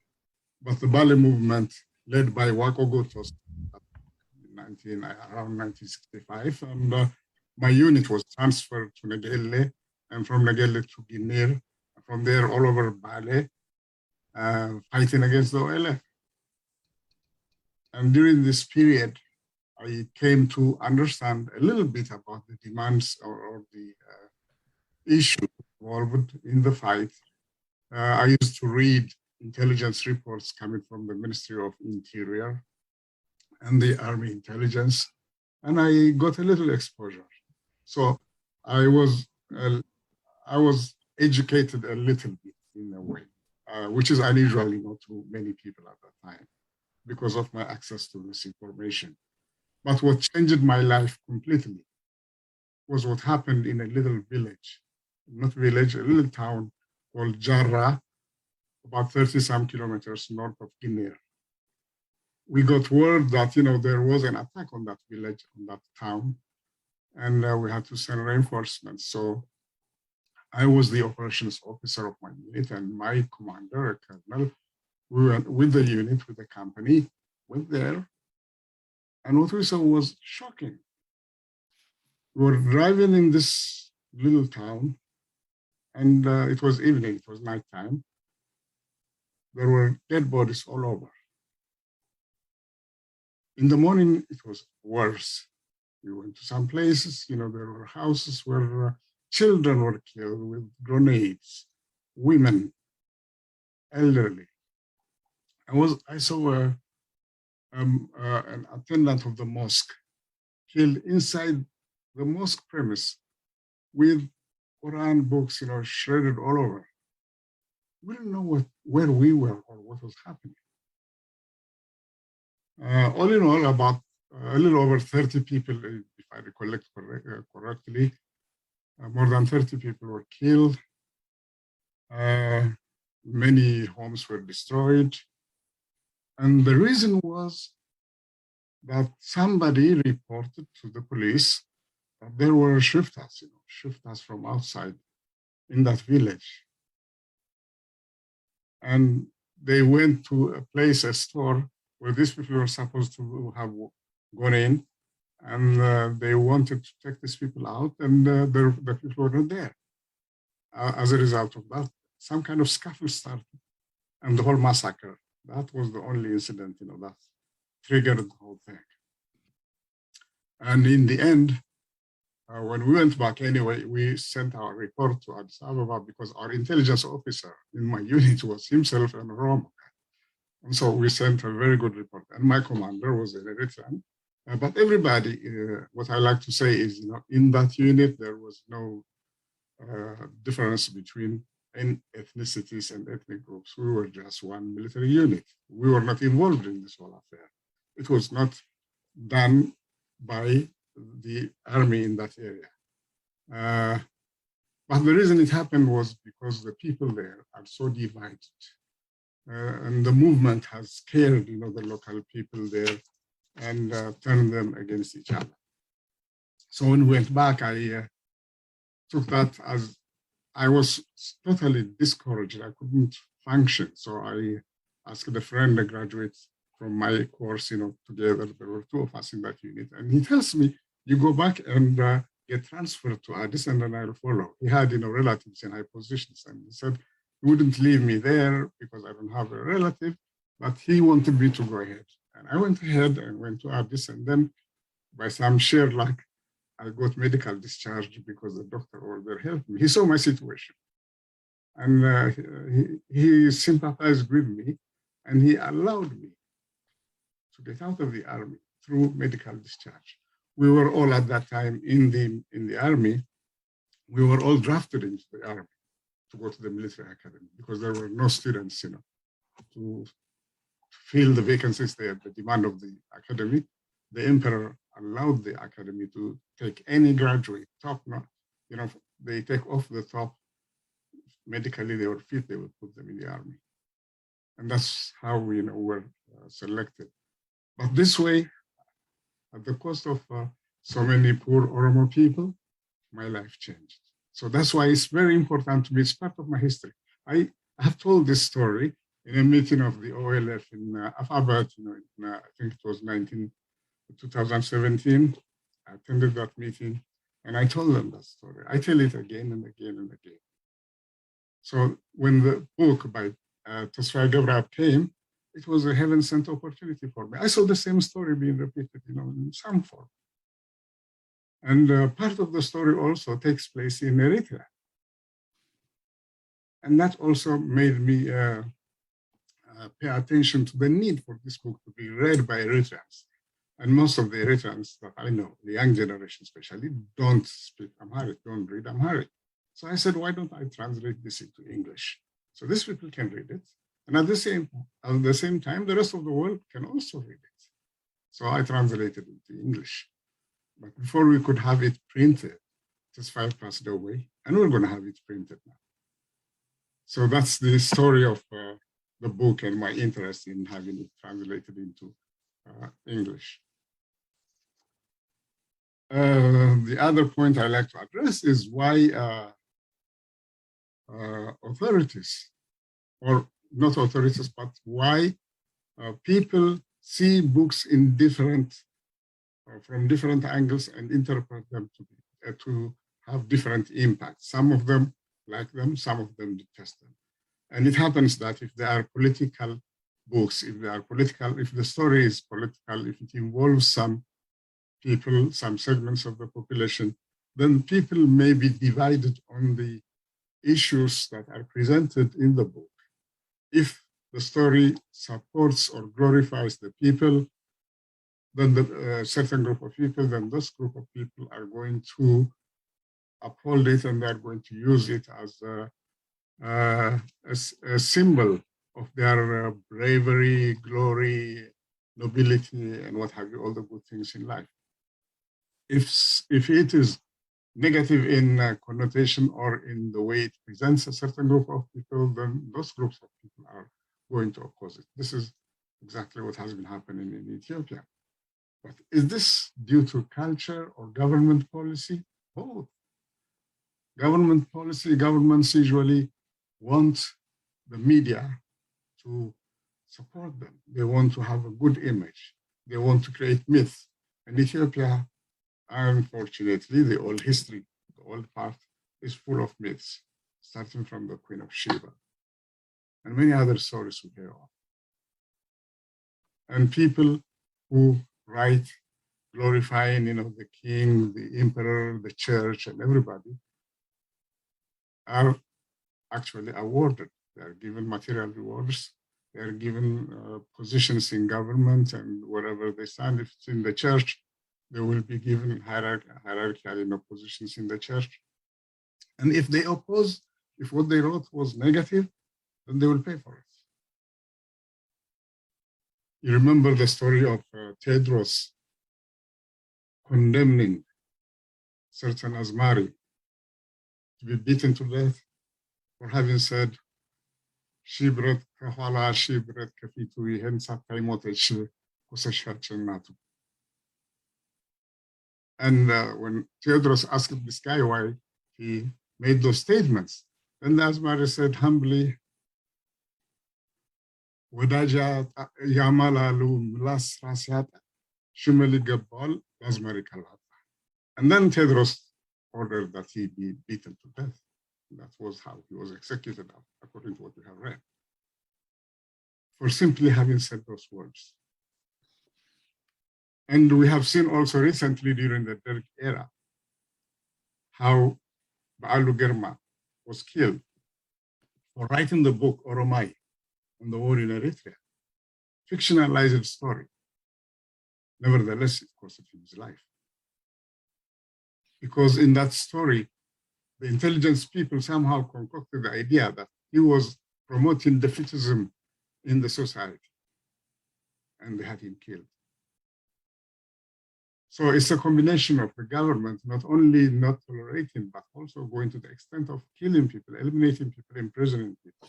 but the ballet movement led by Wako Gotos around 1965. And my unit was transferred to Negele, and from Negele to Guinea. From there, all over Bale, fighting against the OLF. And during this period, I came to understand a little bit about the demands or the issues involved in the fight. I used to read intelligence reports coming from the Ministry of Interior and the Army Intelligence, and I got a little exposure. So I was educated a little bit in a way, which is unusual, to many people at that time because of my access to this information. But what changed my life completely was what happened in a little village, not village, a little town called Jarrah, about 30-some kilometers north of Guinea. We got word that, there was an attack on that village, on that town, and we had to send reinforcements. So I was the operations officer of my unit, and my commander, a colonel, we went with the unit, with the company, went there. And what we saw was shocking. We were driving in this little town, and it was evening, it was nighttime. There were dead bodies all over. In the morning, it was worse. We went to some places, there were houses where children were killed with grenades, women, elderly. I saw an attendant of the mosque killed inside the mosque premise with Quran books, shredded all over. We didn't know where we were or what was happening. All in all, about a little over 30 people, if I recollect correctly, more than 30 people were killed. Many homes were destroyed. And the reason was that somebody reported to the police that there were shiftas from outside in that village. And they went to a store where these people were supposed to have gone in, and they wanted to take these people out, and the people were not there. As a result of that, some kind of scuffle started, and the whole massacre. That was the only incident, that triggered the whole thing. And in the end, when we went back anyway, we sent our report to Addis Ababa because our intelligence officer in my unit was himself an Oromo. And so we sent a very good report. And my commander was an Eritrean. But everybody, what I like to say is, in that unit, there was no difference between ethnicities and ethnic groups. We were just one military unit. We were not involved in this whole affair. It was not done by the army in that area. But the reason it happened was because the people there are so divided. And the movement has scared, the local people there and turned them against each other. So when we went back, I took that as I was totally discouraged. I couldn't function. So I asked a friend, a graduate from my course, together, there were two of us in that unit. And he tells me, you go back and get transferred to Addis and then I'll follow. He had, relatives in high positions. And he said, he wouldn't leave me there because I don't have a relative, but he wanted me to go ahead. And I went ahead and went to Addis. And then by some sheer luck, I got medical discharge because the doctor over there helped me. He saw my situation. And he sympathized with me, and he allowed me to get out of the army through medical discharge. We were all at that time in the army. We were all drafted into the army to go to the military academy because there were no students, to fill the vacancies there, the demand of the academy. The emperor allowed the academy to take any graduate, top-notch, they take off the top, medically they were fit, they would put them in the army. And that's how we were selected. But this way, at the cost of so many poor Oromo people, my life changed. So that's why it's very important to me. It's part of my history. I have told this story in a meeting of the OLF in Afabat, I think it was 2017. I attended that meeting and I told them that story. I tell it again and again and again. So when the book by Gadaa Gebreab came, it was a heaven-sent opportunity for me. I saw the same story being repeated, in some form. And part of the story also takes place in Eritrea. And that also made me pay attention to the need for this book to be read by Eritreans. And most of the Eritreans that I know, the young generation especially, don't speak Amharic, don't read Amharic. So I said, why don't I translate this into English? So these people can read it. And at the same time, the rest of the world can also read it. So I translated it into English. But before we could have it printed, Tesfaye passed away, and we're going to have it printed now. So that's the story of the book and my interest in having it translated into English. The other point I like to address is why authorities, or not authorities, but why people see books in different, from different angles and interpret them to have different impacts. Some of them like them, some of them detest them. And it happens that if they are political books, if they are political, if the story is political, if it involves some people, some segments of the population, then people may be divided on the issues that are presented in the book. If the story supports or glorifies the people, then the certain group of people, then this group of people are going to uphold it, and they're going to use it as a symbol of their bravery, glory, nobility, and what have you, all the good things in life. If it is negative in connotation or in the way it presents a certain group of people, then those groups of people are going to oppose it. This is exactly what has been happening in Ethiopia. But is this due to culture or government policy? Both. Government policy, governments usually want the media to support them. They want to have a good image. They want to create myths. And Ethiopia, unfortunately, the old history, the old part is full of myths, starting from the Queen of Sheba and many other stories we hear of. And people who write glorifying, the king, the emperor, the church, and everybody are actually awarded. They are given material rewards. They are given positions in government, and wherever they stand, if it's in the church, they will be given hierarchical positions in the church. And if they oppose, if what they wrote was negative, then they will pay for it. You remember the story of Tedros condemning certain Asmari to be beaten to death for having said, "Shibret kahala shibret kafitu ይህን ሳታይሞተች ኮሰሻችን ናቱ." And when Tedros asked this guy why he made those statements, then the Asmari said humbly, ወዳጃ ያማላሉ ምላስ ራስያጣ ሽመል ይገባዋል ለአዝማሪ ካላጣ. And then Tedros ordered that he be beaten to death. That was how he was executed, according to what we have read, for simply having said those words. And we have seen also recently during the Derg era how Baalu Germa was killed for writing the book Oromo on the war in Eritrea, fictionalized story. Nevertheless, it costed him his life. Because in that story, the intelligence people somehow concocted the idea that he was promoting defeatism in the society, and they had him killed. So it's a combination of the government not only not tolerating, but also going to the extent of killing people, eliminating people, imprisoning people.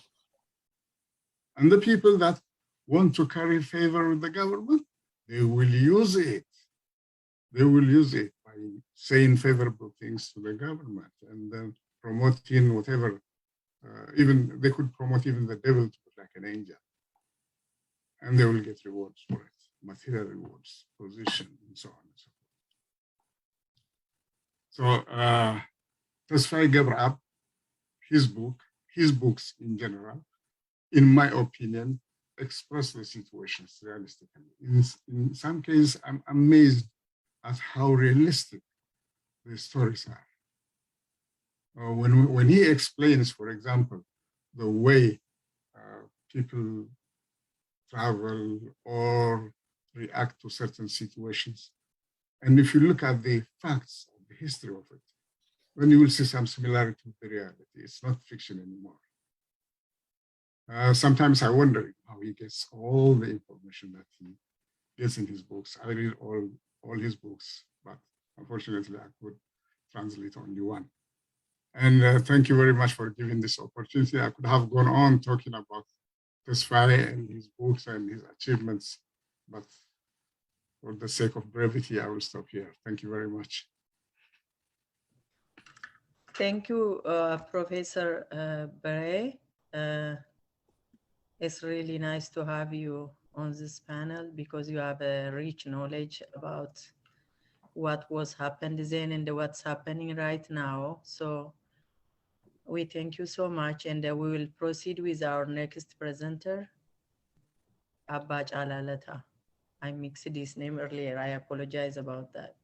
And the people that want to carry favor with the government, they will use it. They will use it by saying favorable things to the government and then promoting whatever, even they could promote even the devil to look like an angel. And they will get rewards for it, material rewards, position, and so on and so forth. So Gadaa Gebreab, his books in general, in my opinion, express the situations realistically. In some cases, I'm amazed at how realistic the stories are. When he explains, for example, the way people travel or react to certain situations, and if you look at the facts of the history of it, then you will see some similarity with the reality. It's not fiction anymore. Sometimes I wonder how he gets all the information that he gets in his books. I read all his books, but unfortunately I could translate only one. And thank you very much for giving this opportunity. I could have gone on talking about Tesfaye and his books and his achievements, but for the sake of brevity, I will stop here. Thank you very much. Thank you, Professor Beret. It's really nice to have you on this panel because you have a rich knowledge about what was happened then and what's happening right now. So we thank you so much, and we will proceed with our next presenter, Abba Jalalata. I mixed his name earlier. I apologize about that.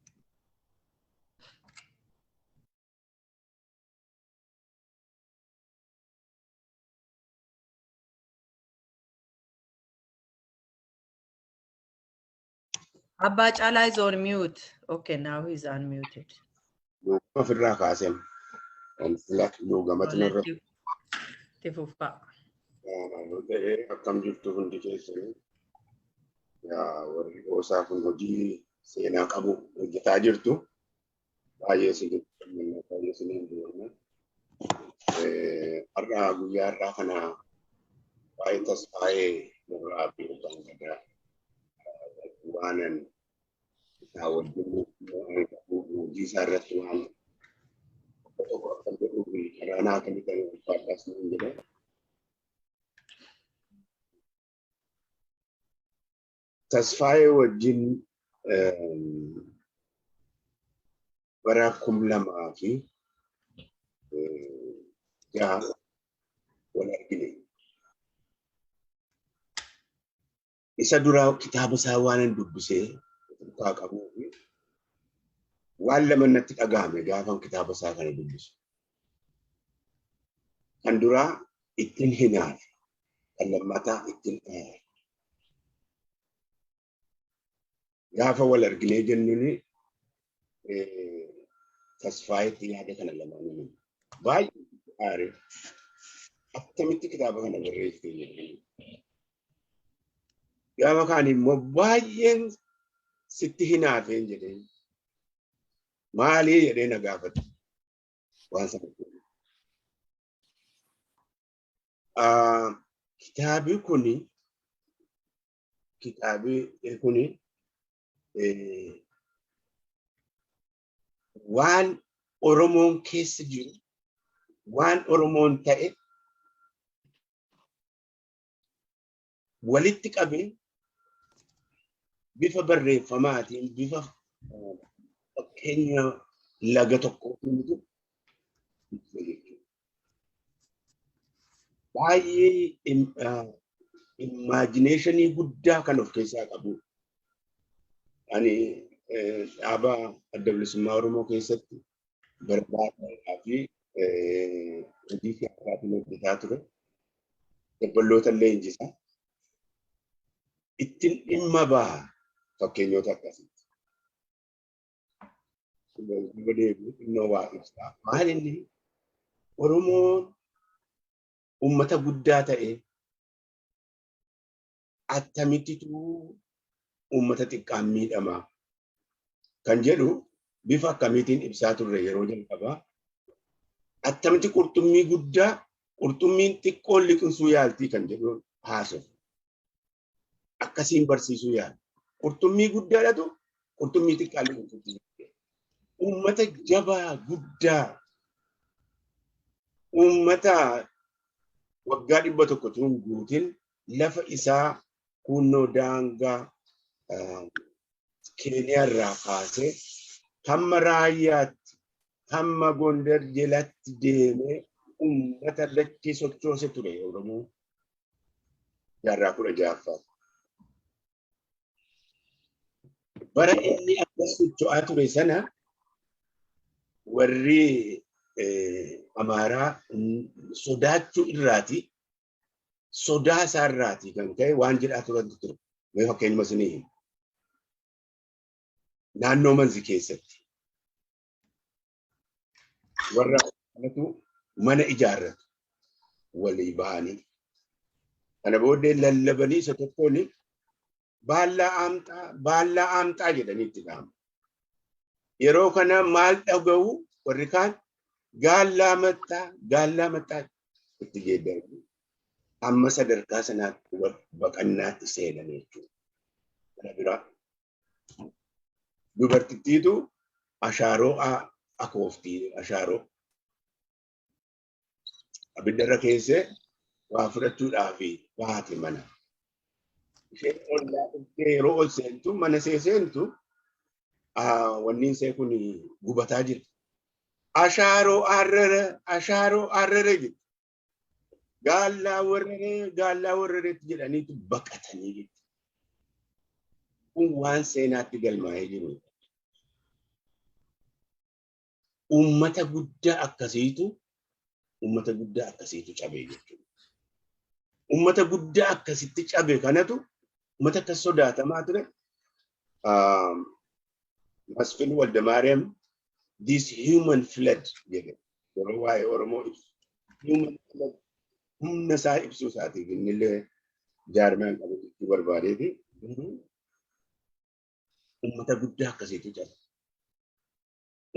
Abba Jala is on mute. Okay, now he's unmuted. Ofirraa kaasem flat luugamatu irra Tifufa. akkam jirtu hundi keessanii warri goosaa kun hojii seenaa qabu hojjetaa jirtu baay'ee isiniin beekna. Har'a guyyaa har'aa kana baay'ee tasfaa'ee nurraa beekan gadaa waanan isaa wajjin hojii isaa irratti waan tokko akkam jedhuu fi karaanaa akkamitti ulfaadhaas nan jedha. Tasfaa'ee wajjin bara 2006 wal argine. Isa duraa kitaaba isaa waanan dubbisee qabuu fi waan lama natti dhagahame gaafan kitaaba isaa kana dubbisu. Kan duraa ittiin hinaafe, kan lammataa ittiin dhaare. Gaafa wal arginee jennuun tasfaayetti yaada kana lamaanii baay'ee dhaare. Akkamitti kitaaba kana barreessite jedhanii. Gaafa kaan immoo baay'een sitti hinaafeen jedheen. Maalii jedhee na gaafate waan sana. Kitaabi kuni waan Oromoon keessa jiru, waan Oromoon ta'e walitti qabee bifa barreeffamaatiin bifa fakkeenya laga tokko baay'ee imagination guddaa kan of keessaa qabu. Ani dhaaba adda bilisummaa Oromoo keessatti barbaadaa fi hojii siyaasaatiin hojjetaa ture. Dabballoota illee injisaa. Ittiin dhimma baha fakkeenyota akkasitti. Maal inni Oromoon uummata guddaa ta'e akkamittitu uummata xiqqaan miidhama kan jedhu bifa akkamiitiin ibsaa turre yeroo jalqabaa. Akkamitti qurxummii guddaa qurxummiin xiqqoon liqimsuu yaaltii kan jedhu haasa'u. Akkasiin barsiisuu yaala. Qurxummii guddaadhatu qurxummii xiqqaa liqimsuu. Uummata jabaa guddaa uummata waggaa 100 tun guutin lafa isaa kunnoo daangaa Keeniyaa irraa kaasee hamma Raayyaatti hamma Gondar jalatti deemee uummata lachii sochoose ture Oromoo jaarraa 16ffaa. Bara inni akkas socho'aa ture sana warri Amaaraa sodaachuu irraati sodaa isaa irraati kan ka'e waan jedhaa turantu ture. Mee fakkeenyuma isinii himu. Naannoo manzi keessatti warra kanatu mana ijaarratu walii bahanii. Kana booddee lallabanii isa tokkoon baallaa aamxaa jedhanii itti dhaamu. Yeroo kana maal dhaga'u warri kaan gaallaa maxxaa itti geeddaru. Amma sadarkaa sanaatti baqannaatti seenan jechuudha. Kana biraa dubartittiitu ashaaroo akooftii ashaaroo abiddarra keessee waa fudhachuudhaaf baate mana. Isheen ollaa dhuftee yeroo ol seentu mana seentu wanniin see kun gubataa jira. Ashaaroo arrere jedhu. Gaallaa warrereetti jedhaniitu baqatanii jiru. Kun waan seenaatti galmaa'ee jiru. Uummata guddaa akkasiitu cabee jechuudha. Uummata guddaa akkasitti cabe kanatu uummata akka sodaatamaa ture. Masfin Waldamaariyaam this human flood jedhe yeroo waa'ee Oromoo ibsu. Human flood humna isaa ibsuu isaatiif innillee jaarmaan qabutti barbaadeeti. Uummata guddaa akkasiitu cabe.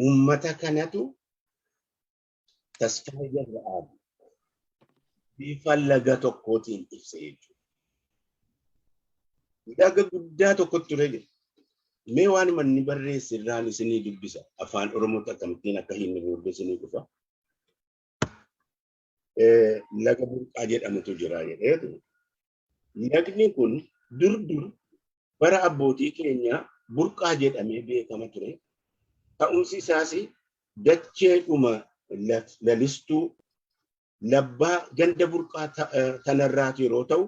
Uummata kanatu Tasfaayee Gebreab bifa laga tokkootiin ibsa jechuudha. Laga guddaa tokkotu ture jedhe. Mee waan manni barreesse irraan isinii dubbisa. Afaan Oromootti akkamittiin akka hin isinii dhufa. Laga burqaa jedhamutu jira jedheetu. Lagni kun dur bara abbootii keenya burqaa jedhamee beekama ture. Ta'umsi isaas dacheedhuma lalistuu labbaa ganda burqaa tanarraati yeroo ta'u,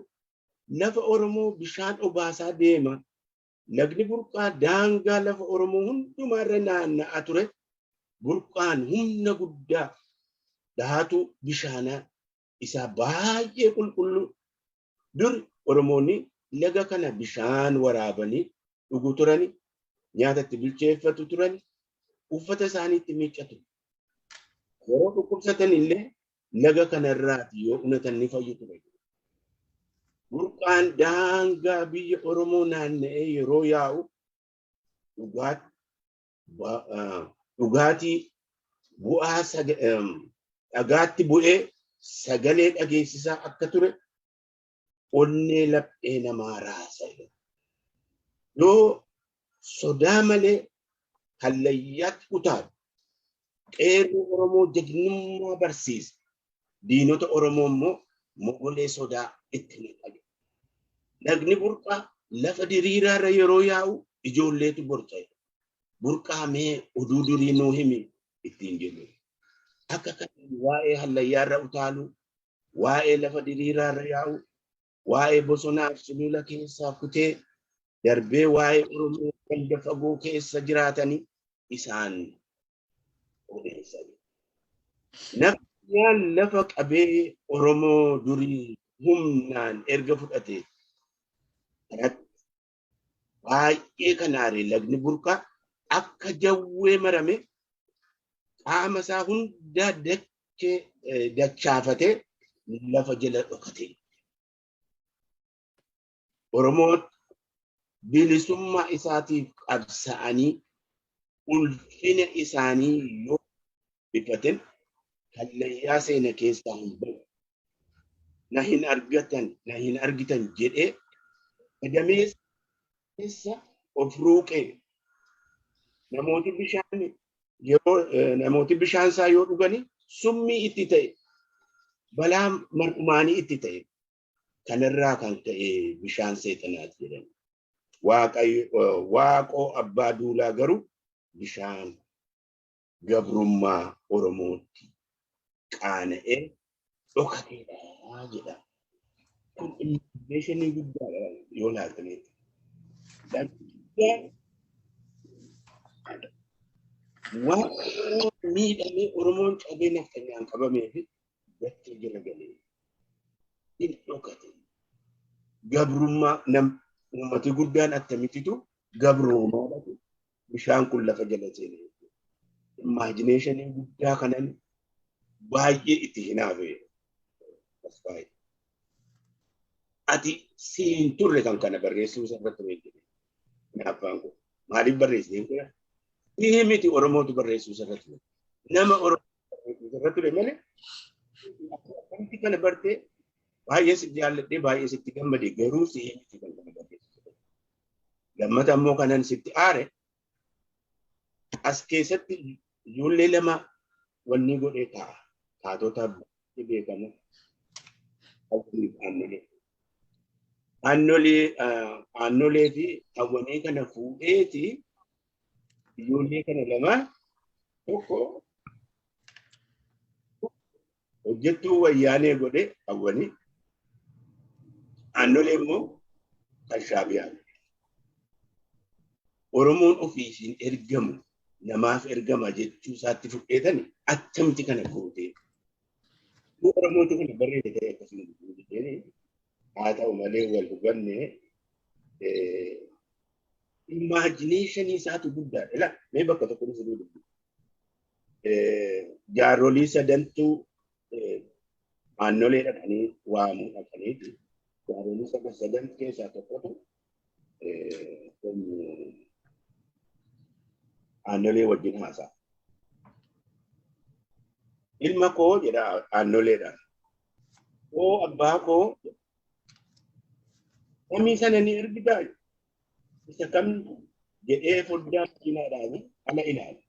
lafa Oromoo bishaan obaasaa deema. Lagni burqaa daangaa lafa Oromoo hundumaarra naanna'aa ture. Burqaan humna guddaa dhaatu bishaanaa isaa baay'ee qulqulluu. Dur Oromoonni laga kana bishaan waraabanii dhuguu turani, nyaatatti bilcheeffatu turani, uffata isaaniitti miiccatu. Yeroo dhukkubsatan illee laga kanarraati yoo unatan ni fayyu ture. Burqaan daangaa biyya Oromoo naanna'ee yeroo yaa'u dhugaatii bu'aa dhagaatti bu'ee sagalee dhageessisaa akka ture onnee laphee namaa raasa. Yoo sodaa malee hallayyaatti utaatu qeerroo Oromoo jagnummaa barsiisa. Diinota Oromoo immoo mogolee sodaa itti naqabe. Lagni burqaa lafa diriiraarra yeroo yaa'u ijoolleetu borca'e. Burqaa mee oduu durii nuu himi ittiin jedhu. Akka kanaan waa'ee hallayyaarra utaalu, waa'ee lafa diriiraarra yaa'u, waa'ee bosonaaf sulula keessaa kutee darbee waa'ee Oromoo ganda fagoo keessa jiraatanii isaan odeessan. Namni lafa qabee Oromoo durii humnaan erga fudhate baay'ee kanaare lagni burqaa akka jawwee marame qaama isaa hunda dachaafatee lafa jala dhokate. Oromoon bilisummaa isaatiif qabsa'anii ulfina isaanii yoo bitaten hallayyaa seena keessaa hin bahu. Na hin argitan jedhee gadameessa of ruuqee namooti bishaan isaa yoo dhugani summii itti ta'e balaa mar'umaanii itti ta'e kanarraa kan ta'e bishaan seexanaati jedhani. Waaqoo abbaa duulaa garuu bishaan gabrummaa Oromootti qaana'ee dhokateedha jedha. Kun immigireeshinii guddaadha yoo laaltaneetti. Waan miidhamee Oromoon cabee naftanyaan qabamee fi dachee jala galee hin dhokate. Gabrummaa uummati guddaan akkamititu gabrummaadhatu bishaan kun lafa jala seenee. Imajineeshinii guddaa kanan baay'ee itti hinaafe. Ati siin turre kan kana barreessuu irratti beekne. Naaffaan kun maaliif barreessee kun? Inni miti Oromootu barreessuu irratti beekne. Nama Oromoo barreessuu irratti beekne malee akkanatti kana bartee baay'ee si jaalladhee baay'ee sitti gammadee garuu siin miti kan kana barreessuu. Lammata immoo kanan sitti aare as keessatti ijoollee lama wanni godhee ta'a. Taatota beekamu. Aannolee fi hawwanii kana fuudheeti ijoollee kana lamaan tokko hojjettuu wayyaanee godhe hawwanii aannolee immoo kan shaabiyaa. Oromoon ofiisiin ergamu namaaf ergama jechuu isaatti fudheetani attamitti kana gootee Oromoon kana bareede ta'e akkasuma jedhanii haa ta'u malee wal hubanne imagination isaatu guddaadha. Ilaa mee bakka tokko nuti dubbisu. Jaarolii sadantuu aannolee dhaqanii waamuu dhaqaniiti. Jaarolii sadan keessaa tokkotu aannolee wajjin haasa'a. Ilma koo jedha aannoleedhaan. Oo abbaa koo samii sana ni ergitaa isa kam jedhee foddaa makiinaadhaan ala ilaala.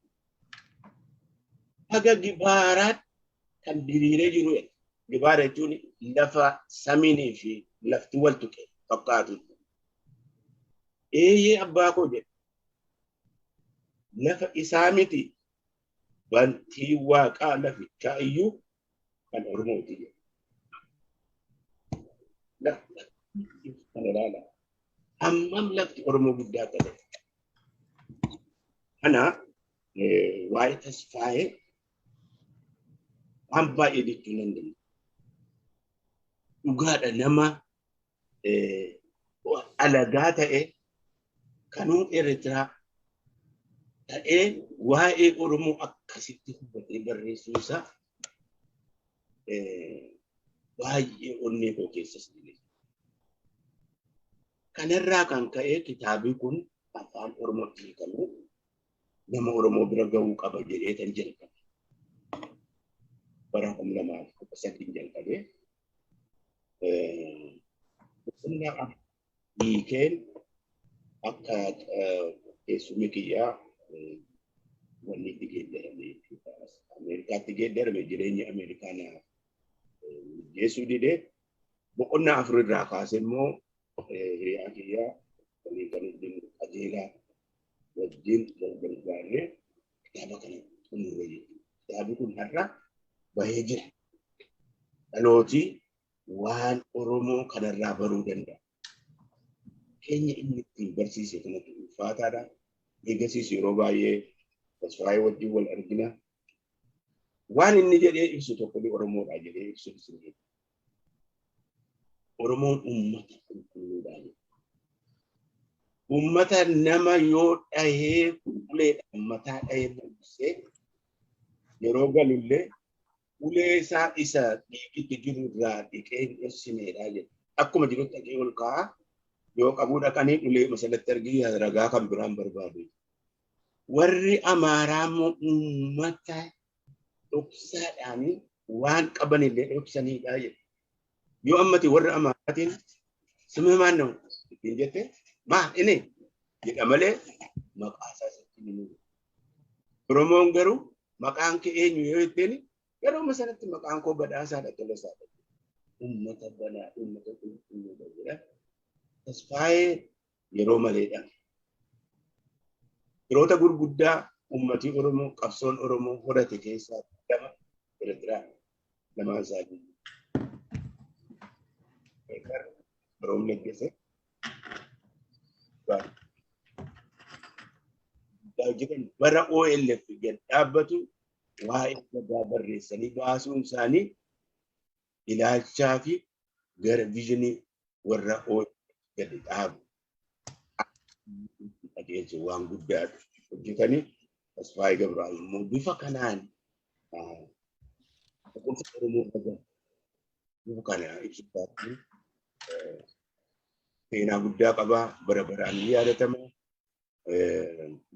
Haga Gibaaraatti kan diriiree jiru Gibaara jechuun lafa samiinii fi lafti wal tuqe fakkaatu. Eeyyee abbaa koo jedha. Lafa isaa miti bantii waaqaa lafichaa iyyuu kan Oromooti jedha. Kana ilaala. Hammam lafti Oromoo guddaa ta'e. Kana waa'ee tasfaa'ee waan baay'ee jechuu nan danda'a. Dhugaadha nama alagaa ta'e kanuu Eertiraa ta'ee waa'ee Oromoo akkasitti hubatee barreessuu isaa baay'ee onnee koo keessas ni kanarraa kan ka'e kitaabii kun afaan Oromootti hiikamu nama Oromoo bira gahuu qaba jedhee kan jalqabe. Bara 2013 jalqabee hiikeen akka keessummi kiyyaa wanni itti geeddarame Ameerikaatti geeddarame jireenya Ameerikaanaa geessuu didee boqonnaa afurirraa kaasee immoo hiriyaa kiyyaa walii kan qajeelaa wajjin gargaarree kitaaba kana xumurre jechuudha. Kitaabi kun har'a bahee jira. Dhalooti waan Oromoo kanarraa baruu danda'a. Keenya inni ittiin barsiise kanatu ulfaataadha. Eegasiis yeroo baay'ee tasfaayee wajjin wal argina. Waan inni jedhee ibsu tokko Oromoodha jedhee ibsu isin Oromoon uummata qulqulluudha. Uummata nama yoo dhahee uleedhaan mataa dhahee mul'isee yeroo galullee ulee isaa isa dhiigitti jiru irraa dhiqee hin dhoksinedha jedha. Akkuma jirutti dhaqee ol kaa'aa yoo qabuu dhaqanii ulee masalatti argii ragaa kan biraan barbaadu. Warri Amaaraa immoo uummata dhoksaadhaan waan qabanillee dhoksanidha jedha. Yoo ammati warra Amaaraatiin sima maanna'u ittiin jette maa inni jedha malee maqaa isaa sitti himu. Oromoon garuu maqaan kee eenyu yoo jetteen yeroo masalatti maqaan koo badhaasaadha tolasaadha. Uummata banaa uummata qulqulluudha jedha. Tasfaayee yeroo maleedha. Yeroota gurguddaa uummatii Oromoo qabsoon Oromoo horate keessaa lama Eertiraa lamaan isaanii. Oromoo leggese hojjetan bara OLF gad dhaabbatu waa'ee gadaa barreessanii baasuun isaanii ilaalchaa fi gara viizinii warra OLF gad dhaabu adeemsa waan guddaa hojjetanii Tasfaayee Gebreab immoo bifa kanaan Oromoo bifa kanaan ibsuudhaaf seenaa guddaa qabaa bara baraan ni yaadatama.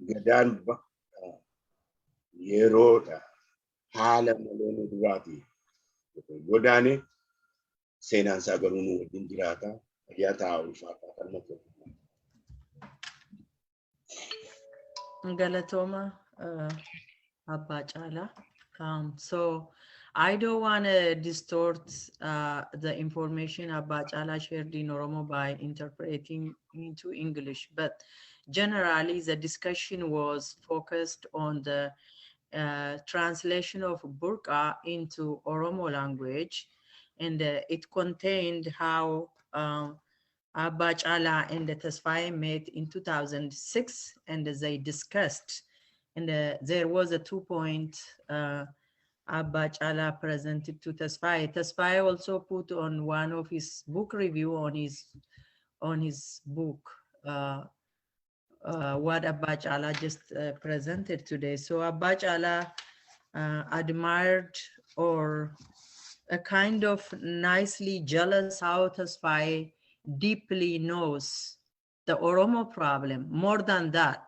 Gadaan bakka yeroodha haala malee duraati godaane seenaan isaa garuu nu wajjin jiraata. Fayyaa ta'aa ulfaataa kan nuti Galatoma Abbaa Caalaa. So I don't want to distort the information Abba Chala shared in Oromo by interpreting into English, but generally the discussion was focused on the translation of Burqa into Oromo language, and it contained how Abba Chala and Tesfaye met in 2006, and they discussed, and there was a 2-point Abba Chala presented to Tesfaye. Tesfaye also put on one of his book review on his book what Abba Chala just presented today. So Abba Chala admired or a kind of nicely jealous how Tesfaye deeply knows the Oromo problem. More than that,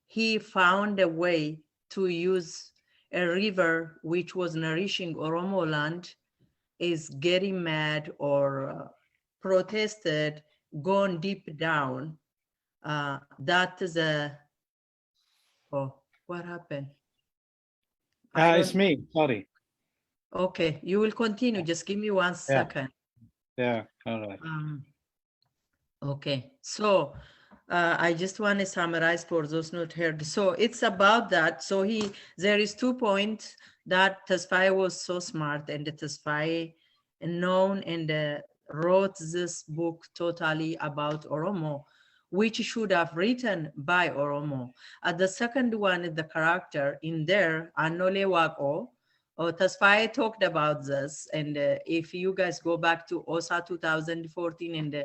he found a way to use a river which was nourishing Oromo land, is getting mad or protested, gone deep down. That is a, oh, what happened? It's me, sorry. Okay, you will continue. Just give me 1 second. Yeah, all right. Okay, so I just want to summarize for those not heard. So it's about that. So there is 2 points that Tesfaye was so smart, and Tesfaye known and wrote this book totally about Oromo, which should have written by Oromo. The second one is the character in there, Anole Wako. Tesfaye talked about this, and if you guys go back to OSA 2014 and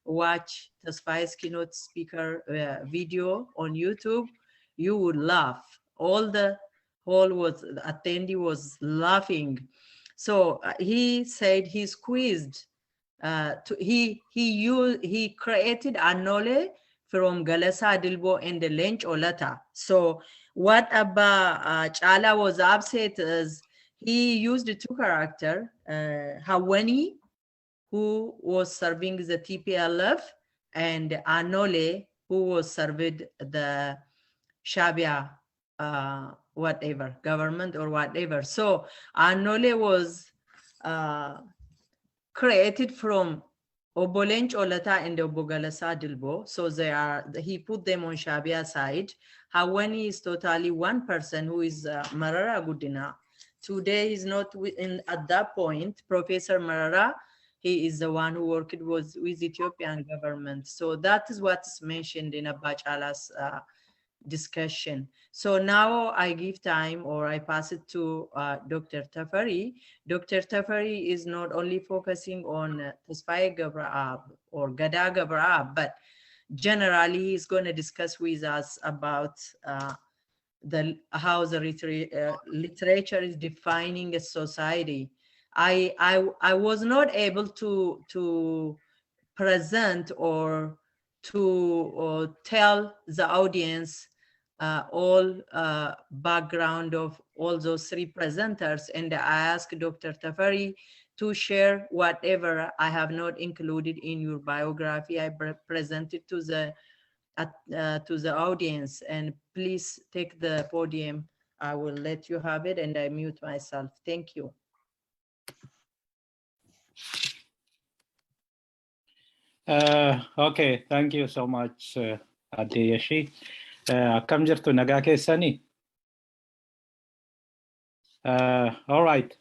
watch Tesfaye's keynote speaker video on YouTube, you would laugh. The attendee was laughing. So he said he squeezed. He created Anole from Galasa Dilbo and the Lench Olata. So what Abba Chala was upset is he used the 2 characters, Hawani, who was serving the TPLF, and Anole, who was serving the Shabia, whatever, government or whatever. So Anole was created from Obolench Olata and Obogalasa Dilbo. So he put them on Shabia side. Hawani is totally one person who is Marara Gudina. Today he's not at that point. Professor Marara, he is the one who worked with Ethiopian government. So that is what's mentioned in Abba Chala's discussion. So now I give time, or I pass it to Dr. Tafari. Dr. Tafari is not only focusing on Tesfaye Gebreab or Gadaa Gebreab, but generally he's going to discuss with us about how the literature is defining a society. I was not able to present or to tell the audience all background of all those 3 presenters, and I asked Dr. Tafari to share whatever I have not included in your biography. I presented to the audience, and please take the podium. I will let you have it, and I mute myself. Thank you. Okay, thank you so much, Adeyashi. Akkam jirtu nagaa keessanii? All right.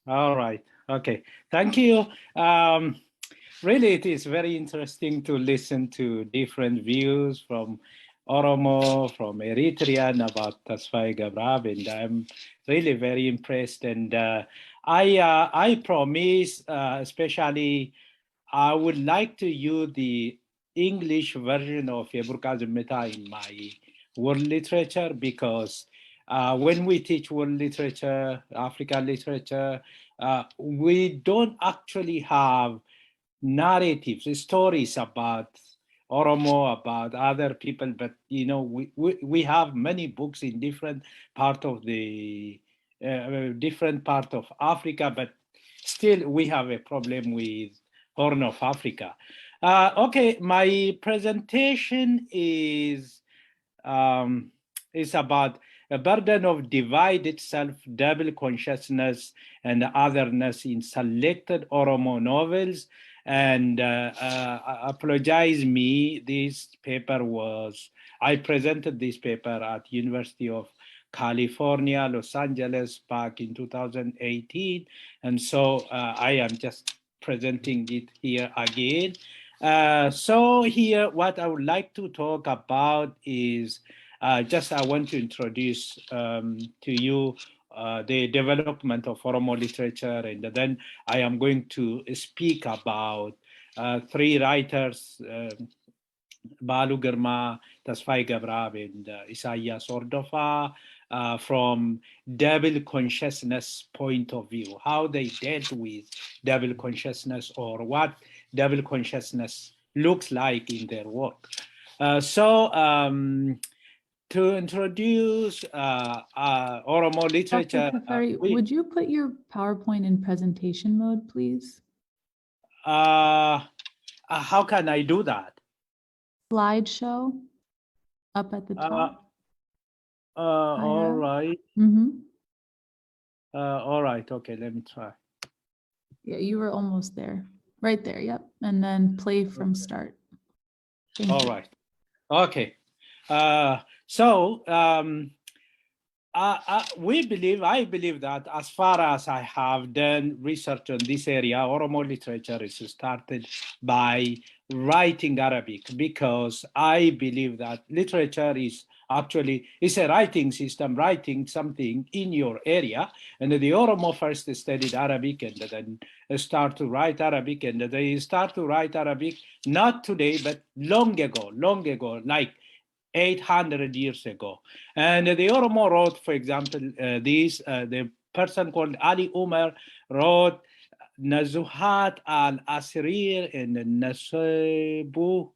All right. Okay. Thank you. Really, it is very interesting to listen to different views from Oromo, from Eritrean about Tesfaye Gebreab, and I'm really very impressed. And I promise, especially, I would like to use the English version of Burqa Zimmita in my world literature, because when we teach world literature, African literature, we don't actually have narratives, stories about Oromo, about other people, but we have many books in different part of the Africa, but still we have a problem with Horn of Africa. Okay, my presentation is about a burden of divided self, double consciousness, and otherness in selected Oromo novels. And apologize me, this paper was, I presented this paper at University of California, Los Angeles back in 2018. And so I am just presenting it here again. So here, what I would like to talk about is just I want to introduce to you the development of Oromo literature, and then I am going to speak about three writers, Balu Girma, Tasfai Gebreab, and Isaias Ordofa, from double consciousness point of view, how they dealt with double consciousness or what double consciousness looks like in their work. To introduce Oromo literature. Dr. Tafari, would you put your PowerPoint in presentation mode, please? How can I do that? Slideshow up at the top. All right. Mm-hmm. All right. Okay, let me try. Yeah, you were almost there. Right there. Yep. And then play from start. All right. Okay. I believe that as far as I have done research on this area, Oromo literature is started by writing Arabic, because I believe that literature is actually a writing system, writing something in your area. And the Oromo first studied Arabic and then start to write Arabic, and they start to write Arabic not today, but long ago, like 800 years ago. And the Oromo wrote, for example, the person called Ali Umar wrote Nazuhat al-Asrir and Nasibu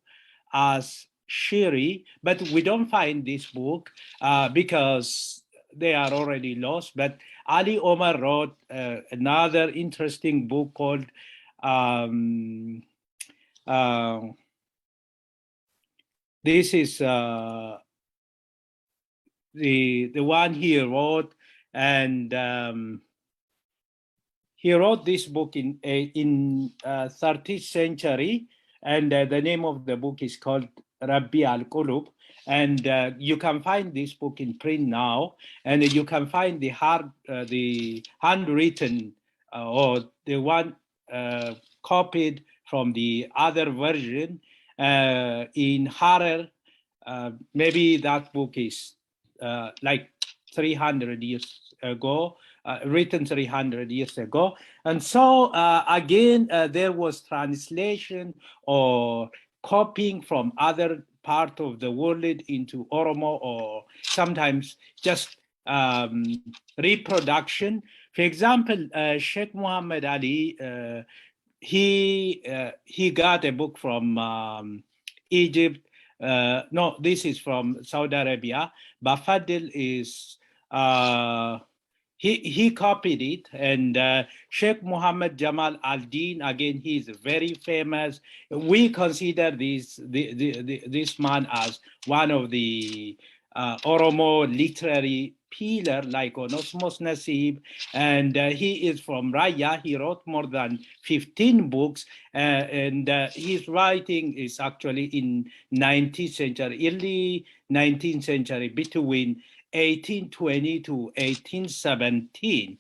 as-Shiri, but we don't find this book because they are already lost. But Ali Umar wrote another interesting book called this is the one he wrote, and he wrote this book in 13th century, and the name of the book is called Rabbi al-Qulub. And you can find this book in print now, and you can find the handwritten or the one copied from the other version in Harar. Maybe that book is like 300 years ago, written 300 years ago. And so again, there was translation or copying from other part of the world into Oromo, or sometimes just reproduction. For example, Sheikh Muhammad Ali, he got a book from Egypt. No, this is from Saudi Arabia. But Fadil is he copied it, and Sheikh Muhammad Jamal al-Din, again, he is very famous. We consider this man as one of the Oromo literary pillar, like Onosmos Nasib, and he is from Raya. He wrote more than 15 books, and his writing is actually in 19th century, early 19th century, between 1820 to 1817.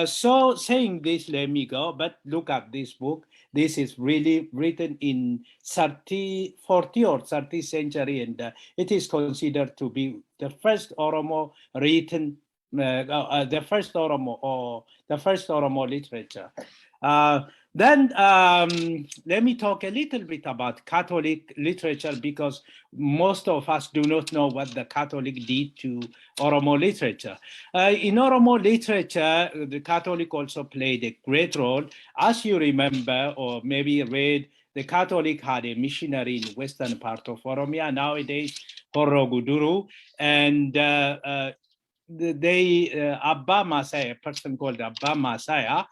So saying this, let me go, but look at this book. This is really written in 40 or 30th century, and it is considered to be the first Oromo written, the first Oromo literature. Then let me talk a little bit about Catholic literature, because most of us do not know what the Catholic did to Oromo literature. In Oromo literature, the Catholic also played a great role. As you remember, or maybe read, the Catholic had a missionary in western part of Oromia, nowadays Horro Guduru, and Abba Masaya, a person called Abba Masaya,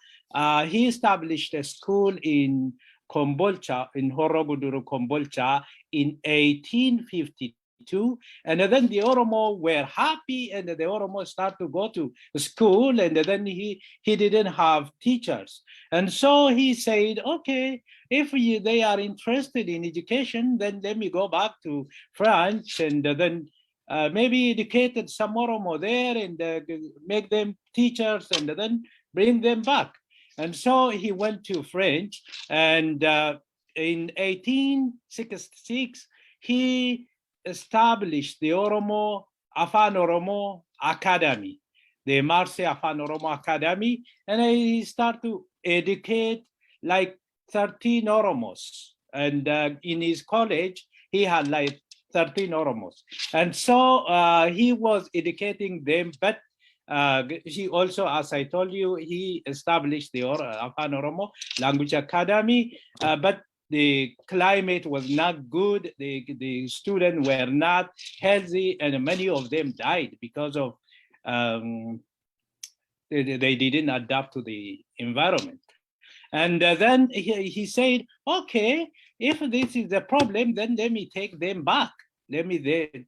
he established a school in Kombolcha, in Horoguduru, Kombolcha, in 1852. 1882. And then the Oromo were happy, and the Oromo started to go to school, and then he didn't have teachers. And so he said, okay, if they are interested in education, then let me go back to France, and then maybe educated some Oromo there, and make them teachers, and then bring them back. And so he went to French, and in 1866, he established the Oromo, Afan Oromo Academy, the Marseille Afan Oromo Academy, and he started to educate like 13 Oromos. And in his college, he had like 13 Oromos. And so he was educating them, but he also, as I told you, he established the Afan Oromo Language Academy, but the climate was not good. The students were not healthy, and many of them died because of they didn't adapt to the environment. And then he said, okay, if this is the problem, then let me take them back. Let me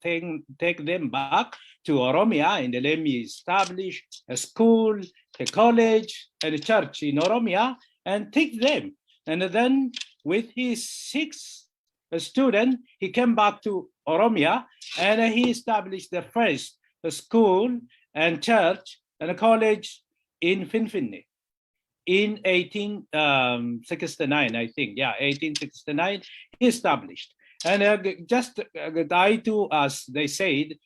take them back to Oromia, and let me establish a school, a college, and a church in Oromia, and take them. And then with his 6 students, he came back to Oromia, and he established the first school and church and a college in Finfinne in 1869, I think. Yeah, 1869, he established. And just I too, as they said,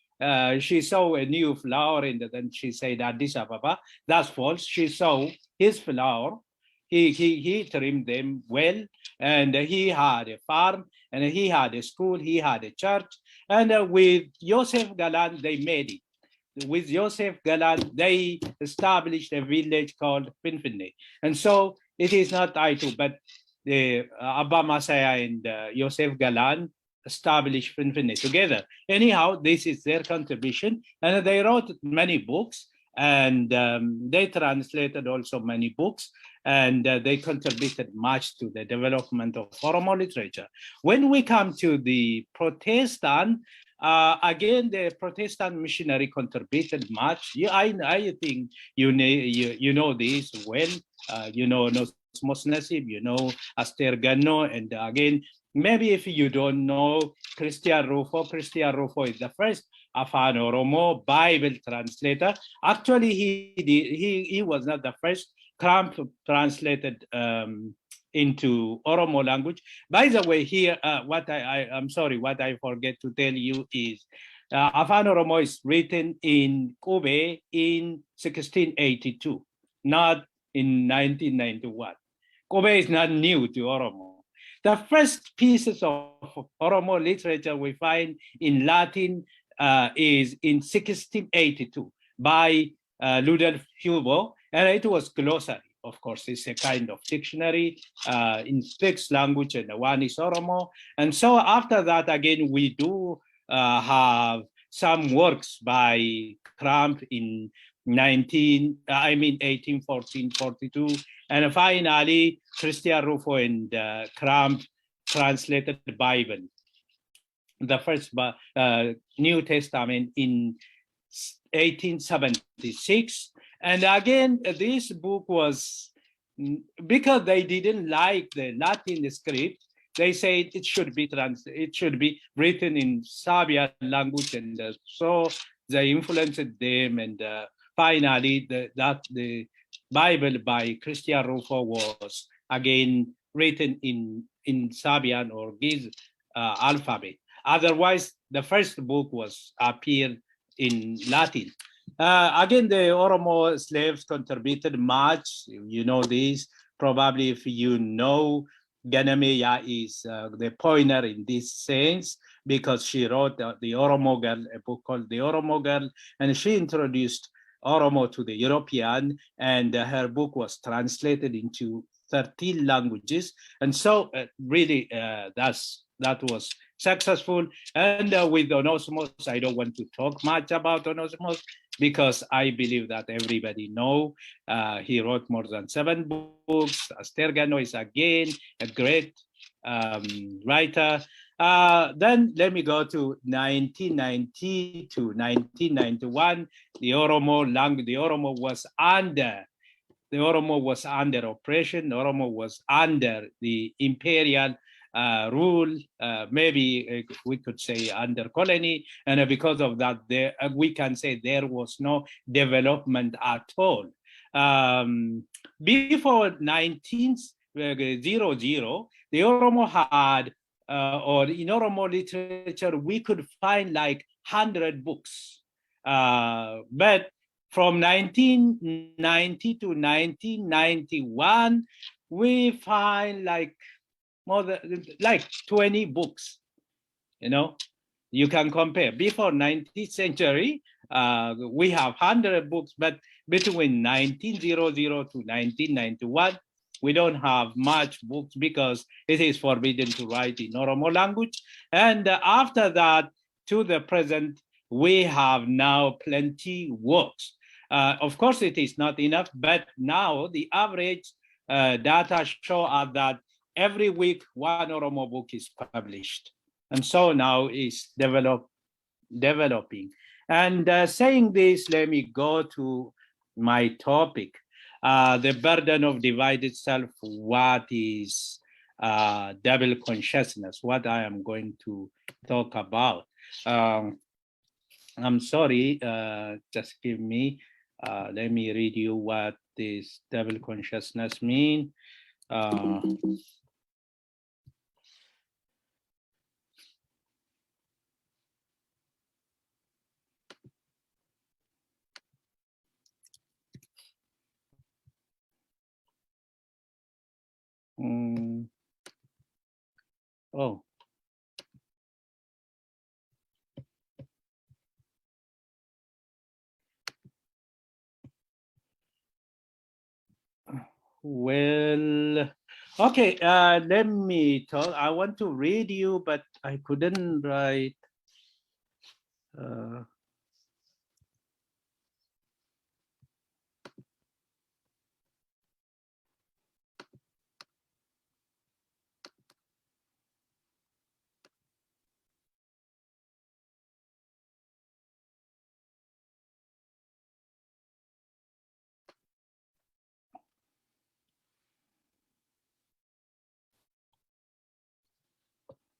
she saw a new flower, and then she said Addis Ababa. That's false. She saw his flower. He trimmed them well, and he had a farm, and he had a school, he had a church, and with Joseph Galan, they made it. With Joseph Galan, they established a village called Finfinne. And so it is not I too, but the Abba Masaya and Joseph Galan established Finfinne together. Anyhow, this is their contribution, and they wrote many books, and they translated also many books, and they contributed much to the development of Oromo literature. When we come to the Protestant, again, the Protestant missionary contributed much. I think you know this well. You know Osmos Nasib, you know Aster Gano, and again, maybe if you don't know Christian Rufo is the first Afan Oromo Bible translator. Actually, he was not the first. Cramp translated into Oromo language. By the way, here, what I'm sorry, what I forget to tell you is Afan Oromo is written in Kobe in 1682, not in 1991. Kobe is not new to Oromo. The first pieces of Oromo literature we find in Latin is in 1682 by Ludwig Hugo, and it was glossary. Of course, it's a kind of dictionary in 6 language, and one is Oromo. And so after that, again, we do have some works by Cramp in 1814, 42. And finally, Christian Rufo and Cramp translated the Bible, the first New Testament in 1876. And again, this book was, because they didn't like the Latin script, they said it should be written in Sabian language, and so they influenced them. And finally, the Bible by Christian Rufo was again written in Sabian or Giz alphabet. Otherwise, the first book appeared in Latin. Again, the Oromo slaves contributed much. You know this. Probably if you know, Ganameya is the pointer in this sense, because she wrote the Oromo Girl, a book called the Oromo Girl, and she introduced Oromo to the European, and her book was translated into 13 languages. And so really that was successful. And with Onosmos, I don't want to talk much about Onosmos, because I believe that everybody know he wrote more than 7 books. Aster Gano is again a great writer. Then let me go to 1990 to 1991. The Oromo was under oppression. The Oromo was under the imperial rule, maybe we could say under colony, and because of that, we can say there was no development at all. Before 1900, the Oromo had, or in Oromo literature, we could find like 100 books, but from 1990 to 1991, we find like more than like 20 books. You know, you can compare. Before 19th century, we have 100 books, but between 1900 to 1991, we don't have much books because it is forbidden to write in Oromo language. And after that, to the present, we have now plenty works. Of course, it is not enough, but now the average data show us that every week one Oromo book is published. And so now it's developing. And saying this, let me go to my topic, the burden of divided self. What is double consciousness? What I am going to talk about. I'm sorry, just give me, let me read you what this double consciousness mean. Oh. Well, okay, let me talk. I want to read you, but I couldn't write.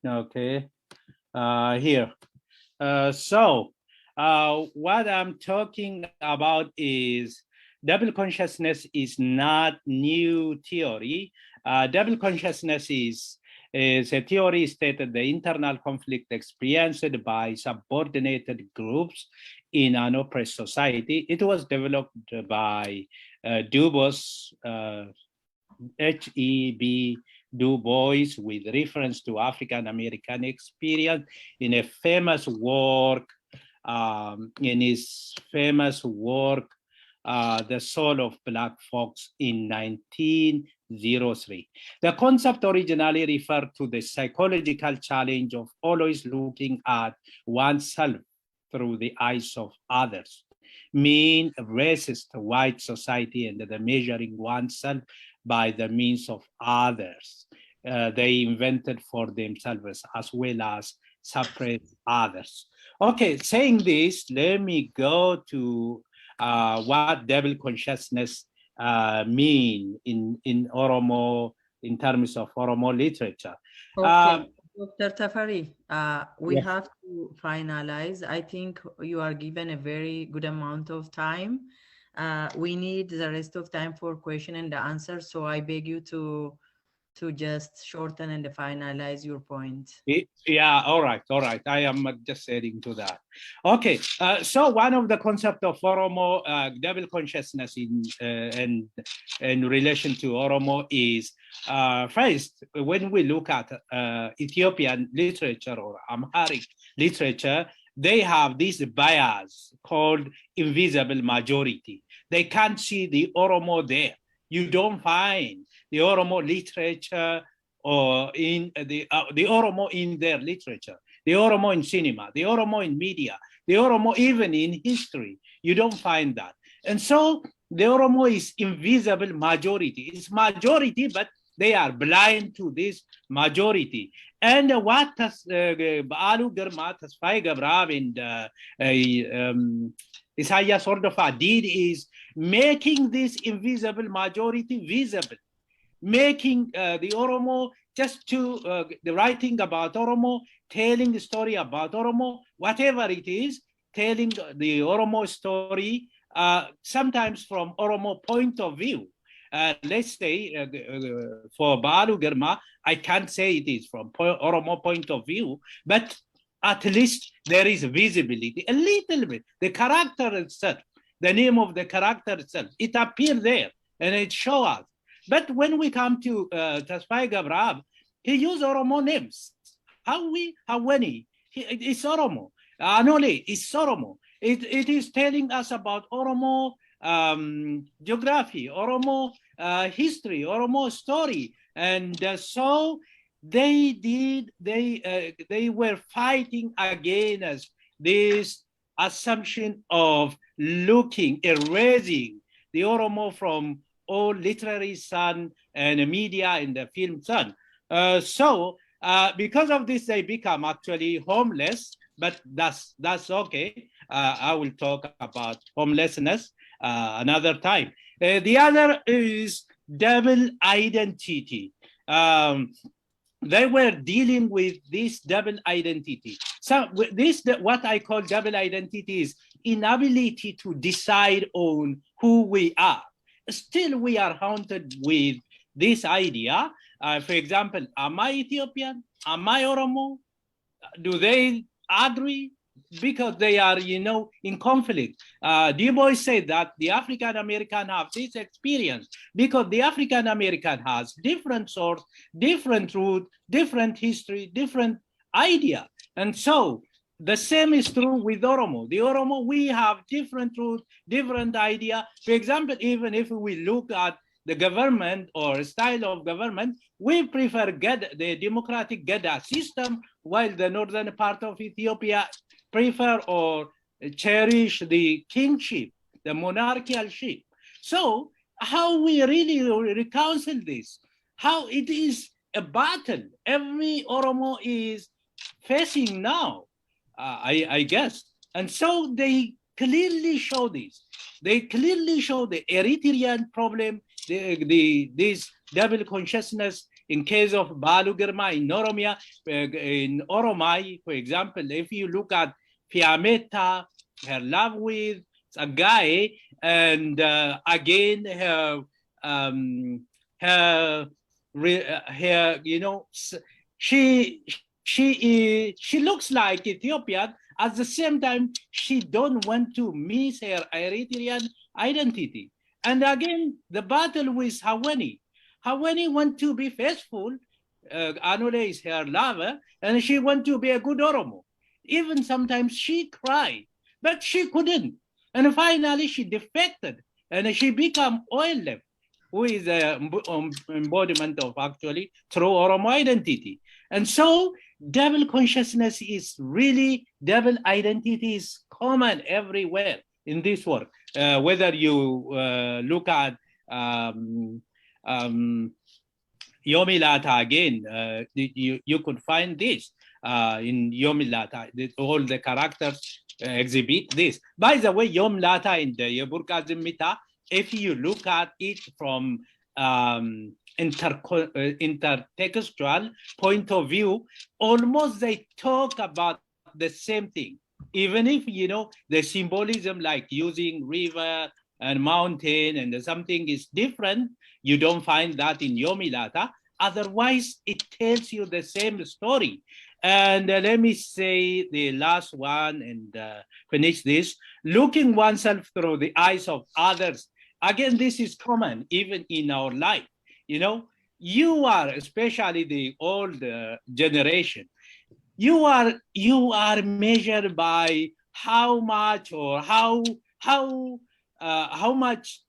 Okay, here. So what I'm talking about is double consciousness is not new theory. Double consciousness is a theory stated the internal conflict experienced by subordinated groups in an oppressed society. It was developed by Du Bois, H.E.B. Du Bois, with reference to African American experience in a famous work, The Soul of Black Folks in 1903. The concept originally referred to the psychological challenge of always looking at oneself through the eyes of others, mean racist white society and the measuring oneself by the means of others they invented for themselves, as well as separate others. Okay, saying this, let me go to what double consciousness mean in Oromo, in terms of Oromo literature. Okay, Dr. Tafari, we Yes. have to finalize. I think you are given a very good amount of time. We need the rest of time for question and answer. So I beg you to just shorten and finalize your point. Yeah, all right. I am just adding to that. Okay, so one of the concepts of Oromo double consciousness in relation to Oromo is first, when we look at Ethiopian literature or Amharic literature, they have this bias called invisible majority. They can't see the Oromo there. You don't find the Oromo literature or in the Oromo in their literature, the Oromo in cinema, the Oromo in media, the Oromo even in history. You don't find that. And so the Oromo is invisible majority. It's majority, but They are blind to this majority. And what Baalu Girma, Tasfai Gebreab, and Isaiah Sordofa did is making this invisible majority visible, making the Oromo just to the writing about Oromo, telling the story about Oromo, whatever it is, telling the Oromo story, sometimes from Oromo point of view. Let's say for Baalu Girma, I can't say it is from Oromo point of view, but at least there is visibility, a little bit. The character itself, the name of the character itself, it appears there and it shows us. But when we come to Tasfai Gebreab, he used Oromo names. Hawani, it's Oromo. Anole is Oromo. It is telling us about Oromo geography, Oromo history, Oromo story. And so they were fighting against this assumption of erasing the Oromo from all literary sun and media and the film sun. So because of this, they become actually homeless, but that's okay. I will talk about homelessness another time. The other is double identity. They were dealing with this double identity. So this, what I call double identity, is inability to decide on who we are. Still, we are haunted with this idea. For example, am I Ethiopian? Am I Oromo? Do they agree? Because they are, in conflict. Du Bois said that the African American have this experience because the African American has different source, different root, different history, different idea. And so the same is true with Oromo. The Oromo, we have different root, different idea. For example, even if we look at the government or style of government, we prefer the democratic Gadaa system, while the northern part of Ethiopia prefer or cherish the kingship, the monarchical ship. So how we really reconcile this? How it is a battle every Oromo is facing now, I guess. And so they clearly show this. They clearly show the Eritrean problem, this double consciousness in case of Baalu Girma in Oromia, in Oromai, for example, if you look at Fiametta, her love with a guy, and again she looks like Ethiopian. At the same time, she don't want to miss her Eritrean identity. And again, the battle with Hawani. Hawani want to be faithful. Anole is her lover, and she want to be a good Oromo. Even sometimes she cried, but she couldn't. And finally, she defected, and she became Oilef, who is an embodiment of actually true Oromo identity. And so double consciousness is really, double identity is common everywhere in this work. Whether you look at Yomilata again, you could find this in Yomilata. All the characters exhibit this. By the way, Yomilata in the Yeburka Zimmita, if you look at it from intertextual point of view, almost they talk about the same thing. Even if, the symbolism like using river and mountain and something is different, you don't find that in Yomilata. Otherwise, it tells you the same story. And let me say the last one and finish this. Looking oneself through the eyes of others. Again, this is common even in our life. You are, especially the old generation, you are measured by how much or how much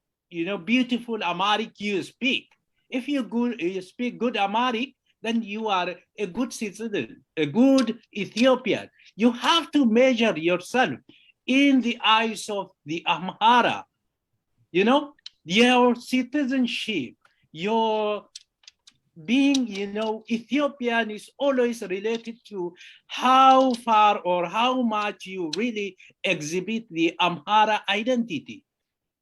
beautiful Amharic you speak. If you speak good Amharic, then you are a good citizen, a good Ethiopian. You have to measure yourself in the eyes of the Amhara. Your citizenship, your being, Ethiopian is always related to how far or how much you really exhibit the Amhara identity.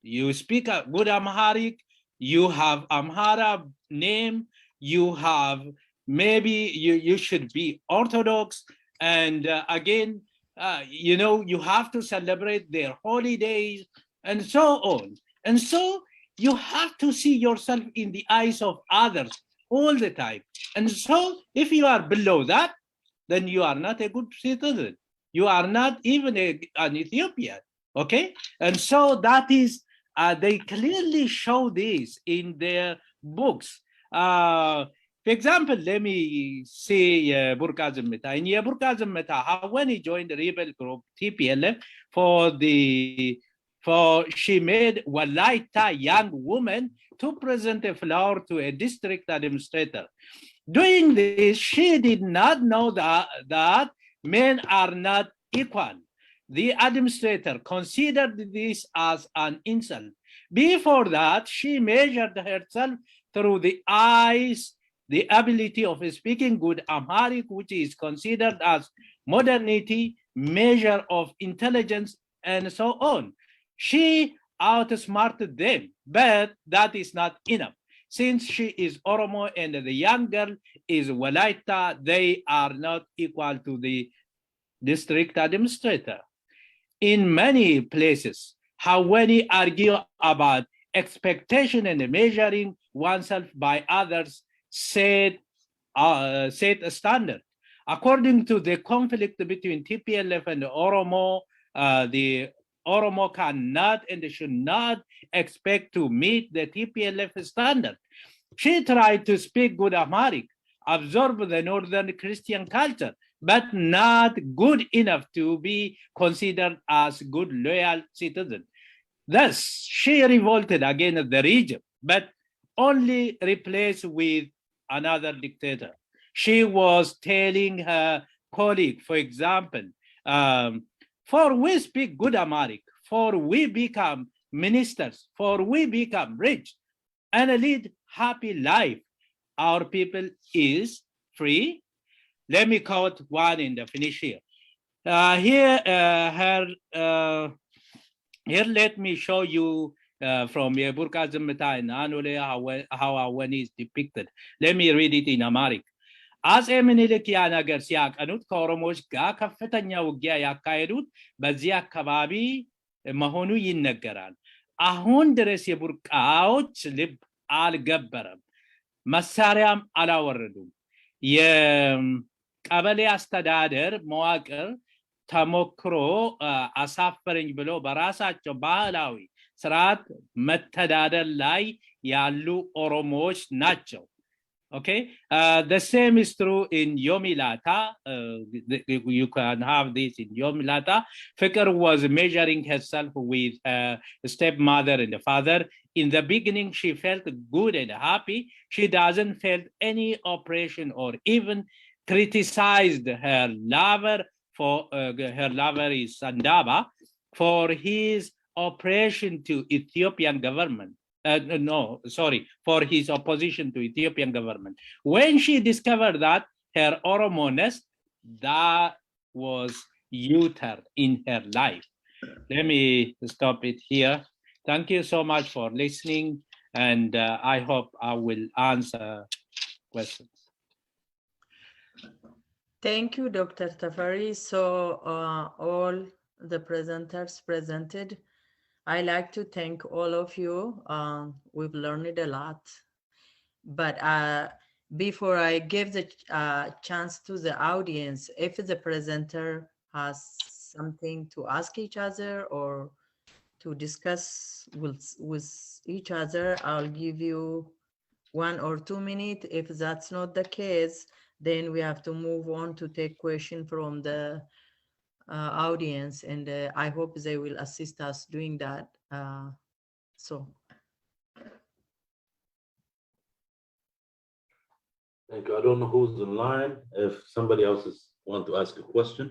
You speak a good Amharic, you have Amhara name, you have maybe you should be Orthodox, and again, you have to celebrate their holidays and so on. And so you have to see yourself in the eyes of others all the time. And so if you are below that, then you are not a good citizen. You are not even an Ethiopian, okay? And so that is, they clearly show this in their books. For example, let me say Burqa Zimmita. In Burqa Zimmita, when he joined the rebel group TPLF she made Walaita young woman to present a flower to a district administrator. Doing this, she did not know that men are not equal. The administrator considered this as an insult. Before that, she measured herself through the eyes, the ability of speaking good Amharic, which is considered as modernity, measure of intelligence, and so on. She outsmarted them, but that is not enough. Since she is Oromo and the young girl is Walaita, they are not equal to the district administrator. In many places, Hawani argue about expectation and measuring oneself by others set a standard. According to the conflict between TPLF and Oromo, the Oromo cannot and should not expect to meet the TPLF standard. She tried to speak good Amharic, absorb the Northern Christian culture, but not good enough to be considered as good loyal citizen. Thus, she revolted against the regime, but only replaced with another dictator. She was telling her colleague, for example, for we speak good Amharic, for we become ministers, for we become rich, and lead happy life. Our people is free. Let me quote one in the finish here. Here, let me show you from Burqa Zimmita and Anule how Awani is depicted. Let me read it in Amharic. አፄ ምኒልክ ያ ነገር ሲያቀኑት ከኦሮሞዎች ጋር ከፍተኛ ውጊያ ያካሄዱት በዚህ አካባቢ መሆኑ ይነገራል። አሁን ድረስ የቡርቃዎች ልብ አልገበረም፣ መሳሪያም አላወረዱም። የቀበሌ አስተዳደር መዋቅር ተሞክሮ አሳፈረኝ ብሎ በራሳቸው ባህላዊ ስርዓት መተዳደር ላይ ያሉ ኦሮሞዎች ናቸው። Okay, the same is true in Yomilata. You can have this in Yomilata. Fikr was measuring herself with her stepmother and the father. In the beginning, she felt good and happy. She doesn't feel any oppression or even criticized her lover for her lover is Sandaba for his oppression to Ethiopian government. For his opposition to Ethiopian government. When she discovered that her Oromoness, that was U-turn in her life. Let me stop it here. Thank you so much for listening, and I hope I will answer questions. Thank you, Dr. Tafari. So all the presenters presented. I like to thank all of you. We've learned a lot. But before I give the chance to the audience, if the presenter has something to ask each other or to discuss with each other, I'll give you 1 or 2 minutes. If that's not the case, then we have to move on to take question from the audience, and I hope they will assist us doing that. Thank you. I don't know who's in line. If somebody else want to ask a question.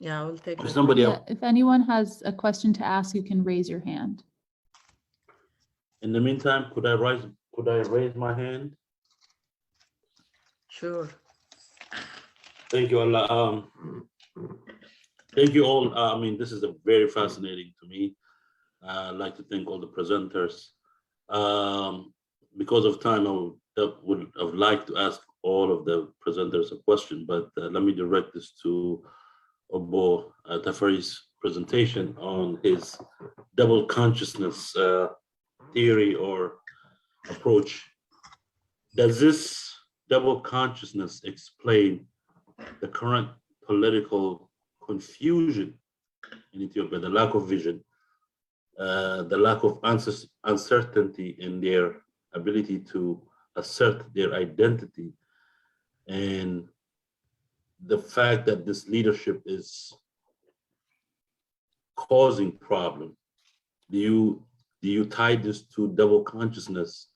Yeah, I will take it. Somebody else. If anyone has a question to ask, you can raise your hand. In the meantime, could I raise my hand? Sure. Thank you, Allah. Thank you all. I mean, this is a very fascinating to me. I'd like to thank all the presenters. Because of time, I would have liked to ask all of the presenters a question, but let me direct this to Obo Tafari's presentation on his double consciousness theory or approach. Does this double consciousness explain the current political confusion in Ethiopia, the lack of vision, the lack of uncertainty in their ability to assert their identity, and the fact that this leadership is causing problem? Do you tie this to double consciousness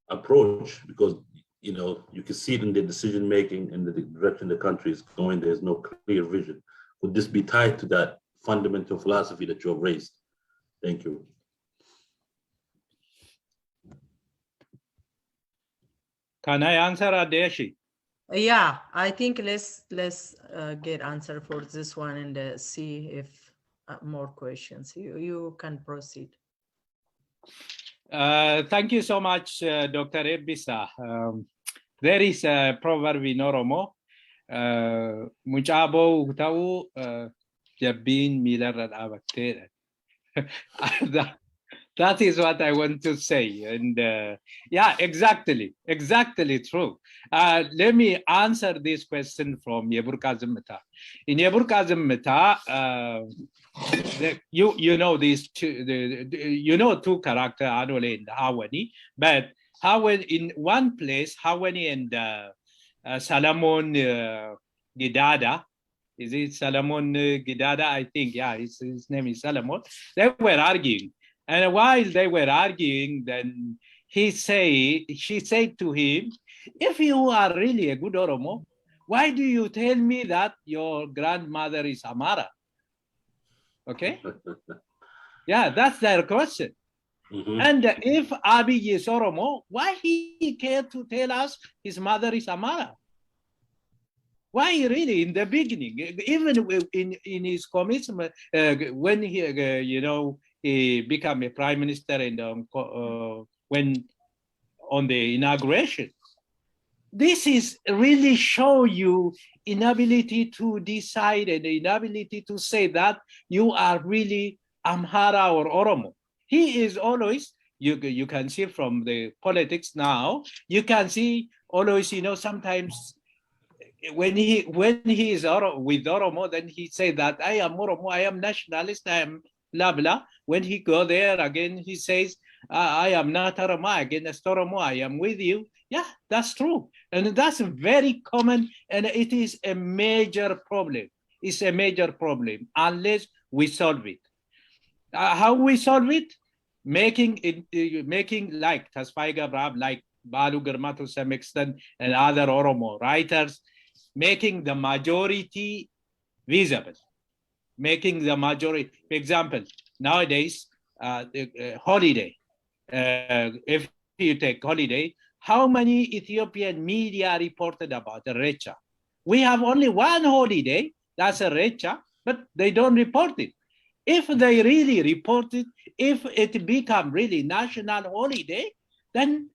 approach? Because you can see it in the decision making and the direction the country is going. There's no clear vision. Would this be tied to that fundamental philosophy that you have raised? Thank you. Can I answer, Adeshi? Yeah, I think let's get answer for this one and see if more questions. You can proceed. Thank you so much, Dr. Ebbisa. There is a proverb in Oromo, Muchabo utau jabin milar abatere. That is what I want to say. And yeah, exactly true. Let me answer this question from Yebur Kazim Meta. In Yebur Kazim Meta, you know these two characters, Adole and Hawani, but Hawan in one place, Hawani and Solomon Gidada. Is it Solomon Gidada? I think, yeah, his name is Solomon. They were arguing. And while they were arguing, then she said to him, if you are really a good Oromo, why do you tell me that your grandmother is Amara? Okay? Yeah, that's their question. Mm-hmm. And if Abiy is Oromo, why he care to tell us his mother is Amara? Why really in the beginning, even in his commitment, when he, he became a prime minister and when on the inauguration, this is really show you inability to decide and the inability to say that you are really Amhara or Oromo. He is always, you can see from the politics now, you can see always, sometimes when he is with Oromo, then he say that I am Oromo, I am nationalist, I am blah blah. When he go there again, he says, I am not Oromo, against Oromo, I am with you. Yeah, that's true. And that's very common, and it is a major problem. It's a major problem unless we solve it. How we solve it? Making like Tasfai Gebreab, like Balu Girma to some extent, and other Oromo writers, making the majority visible. Making the majority, for example, nowadays, holiday, if you take holiday, how many Ethiopian media reported about Recha? We have only one holiday, that's a Recha, but they don't report it. If they really report it, if it become really national holiday, then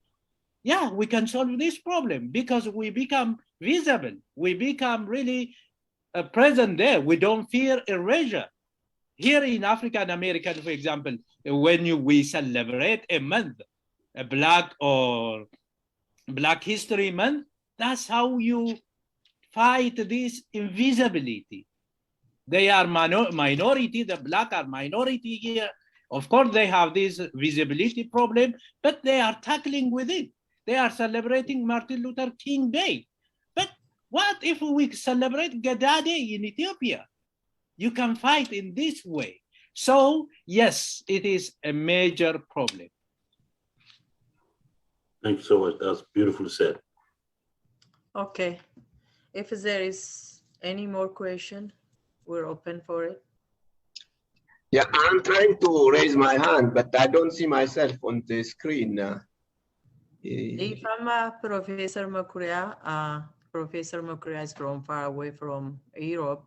yeah, we can solve this problem because we become visible. We become really present there. We don't fear erasure. Here in African American, for example, when we celebrate a month, a Black History Month, that's how you fight this invisibility. They are minority, the Black are minority here. Of course, they have this visibility problem, but they are tackling with it. They are celebrating Martin Luther King Day. But what if we celebrate Gadaa Day in Ethiopia? You can fight in this way. So yes, it is a major problem. Thank you so much. That's beautifully said. Okay. If there is any more question, we're open for it. Yeah, I'm trying to raise my hand, but I don't see myself on the screen. If I'm Professor Makuria, Professor Makuria is from far away from Europe.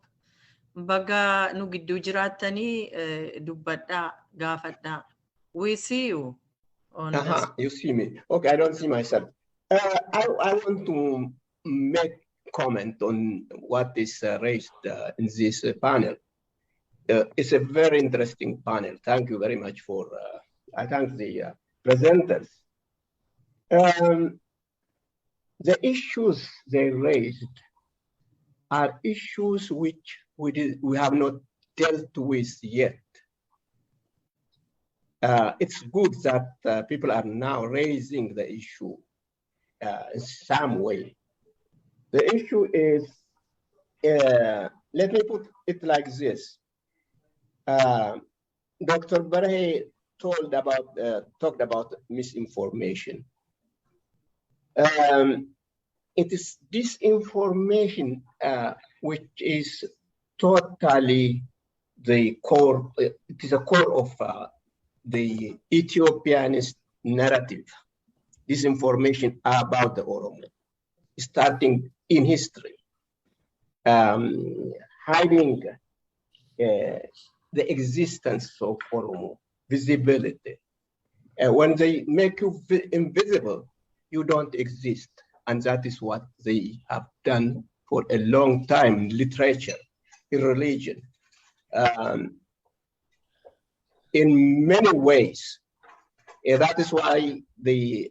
Baga nu giddu jiraatanii dubbadhaa gaafadhaa. We see you on You see me. Okay, I don't see myself. I want to make comment on what is raised in this panel. It's a very interesting panel. Thank you very much for, I thank the presenters. The issues they raised are issues which we have not dealt with yet. It's good that people are now raising the issue in some way. The issue is, let me put it like this. Dr. Berhe talked about misinformation. It is disinformation which is totally the core, it is a core of the Ethiopian narrative. Disinformation about the Oromo, starting in history, hiding the existence of Oromo, visibility. When they make you invisible, you don't exist. And that is what they have done for a long time in literature, in religion. In many ways, that is why the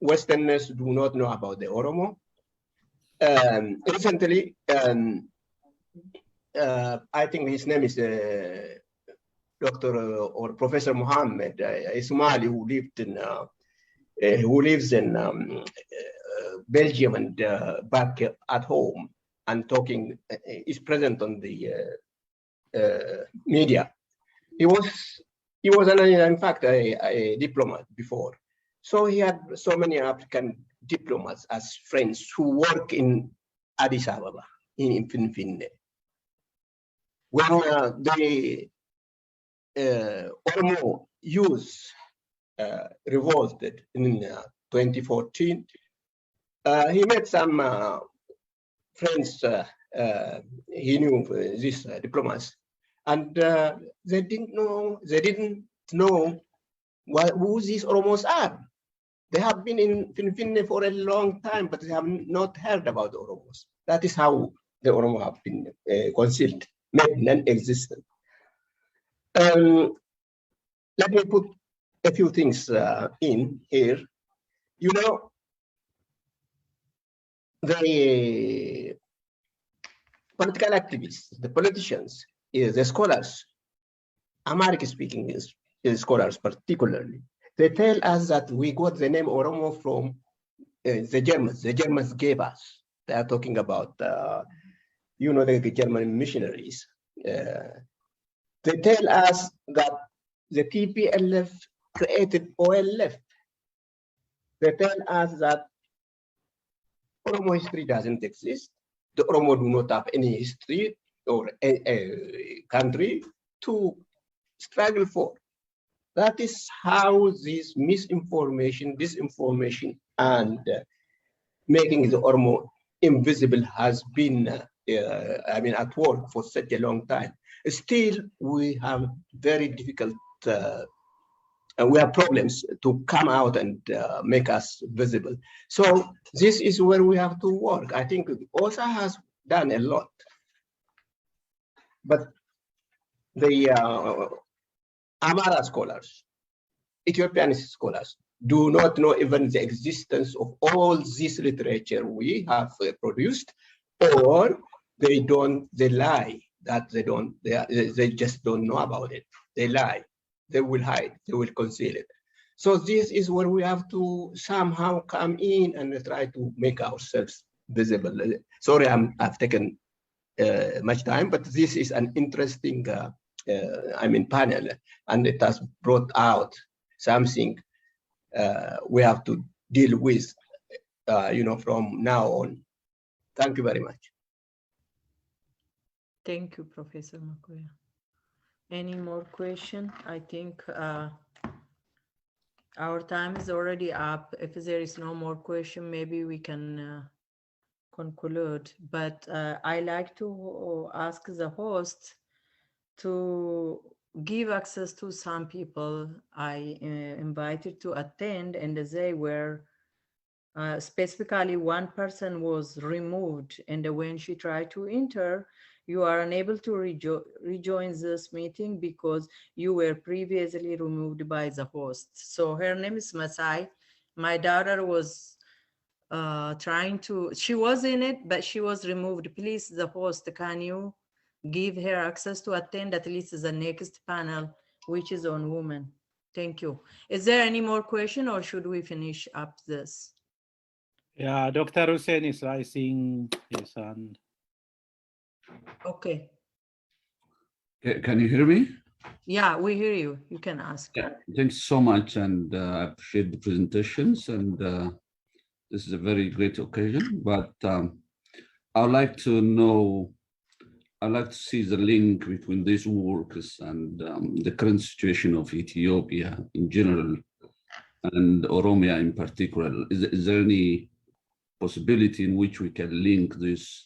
Westerners do not know about the Oromo. Recently, I think his name is Dr. or Professor Mohammed Ismaili, who lives in Belgium and back at home and talking, is present on the media. He was in fact a diplomat before. So he had so many African diplomats as friends who work in Addis Ababa, in Finfinne. When the Oromo youth revolted in 2014, he met some friends, he knew these diplomats, and they didn't know who these Oromos are. They have been in Finfinne for a long time, but they have not heard about the Oromos. That is how the Oromo have been concealed, made non-existent. Let me put a few things in here. You know, the political activists, the politicians, the scholars, Amharic-speaking scholars particularly, they tell us that we got the name Oromo from the Germans. The Germans gave us. They are talking about, you know, the German missionaries. They tell us that the TPLF created OLF. They tell us that Oromo history doesn't exist. The Oromo do not have any history or a country to struggle for. That is how this misinformation, disinformation, and making the Oromo invisible has been, at work for such a long time. Still, we have very difficult, we have problems to come out and make us visible. So this is where we have to work. I think OSA has done a lot, but the Amara scholars, Ethiopian scholars, do not know even the existence of all this literature we have produced, or they lie that they just don't know about it. They lie, they will hide, they will conceal it. So this is where we have to somehow come in and try to make ourselves visible. Sorry, I've taken much time, but this is an interesting panel, and it has brought out something we have to deal with, from now on. Thank you very much. Thank you, Professor Makuya. Any more question? I think Our time is already up. If there is no more question, maybe we can conclude. But I like to ask the host to give access to some people I invited to attend, and they were specifically one person was removed, and when she tried to enter, you are unable to rejoin this meeting because you were previously removed by the host. So her name is Masai. My daughter was she was in it, but she was removed. Please, the host, can you give her access to attend at least the next panel, which is on women? Thank you. Is there any more question, or should we finish up this? Yeah, Dr. Hussein is raising his hand. Okay. Can you hear me? Yeah, we hear you. You can ask. Yeah, thanks so much, and I appreciate the presentations, and this is a very great occasion. But I'd like to know, I'd like to see the link between these works and the current situation of Ethiopia in general, and Oromia in particular. Is there any possibility in which we can link these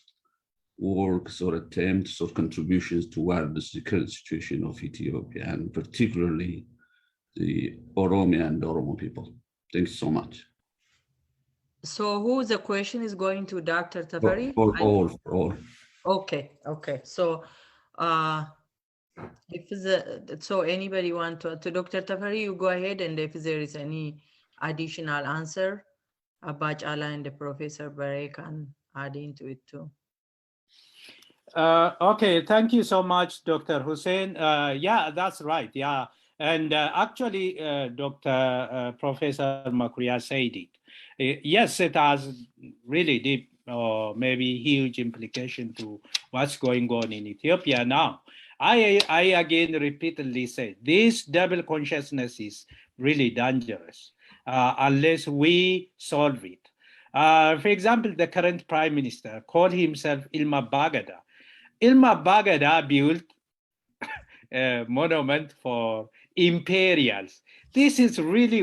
works or attempts or contributions towards the current situation of Ethiopia, and particularly the Oromia and Oromo people? Thanks so much. So who the question is going to, Dr. Tafari? For all. Okay, okay. So so anybody want to Dr. Tafari, you go ahead, and if there is any additional answer, Bachala and the Professor Bare can add into it too. Okay, thank you so much, Dr. Hussein. Yeah, that's right. Yeah, and actually, Professor Makuria said it. Yes, it has really deep or maybe huge implication to what's going on in Ethiopia now. I again repeatedly say this double consciousness is really dangerous unless we solve it. For example, the current prime minister called himself Ilma Bagada. Ilma Bagada built a monument for imperials. This is really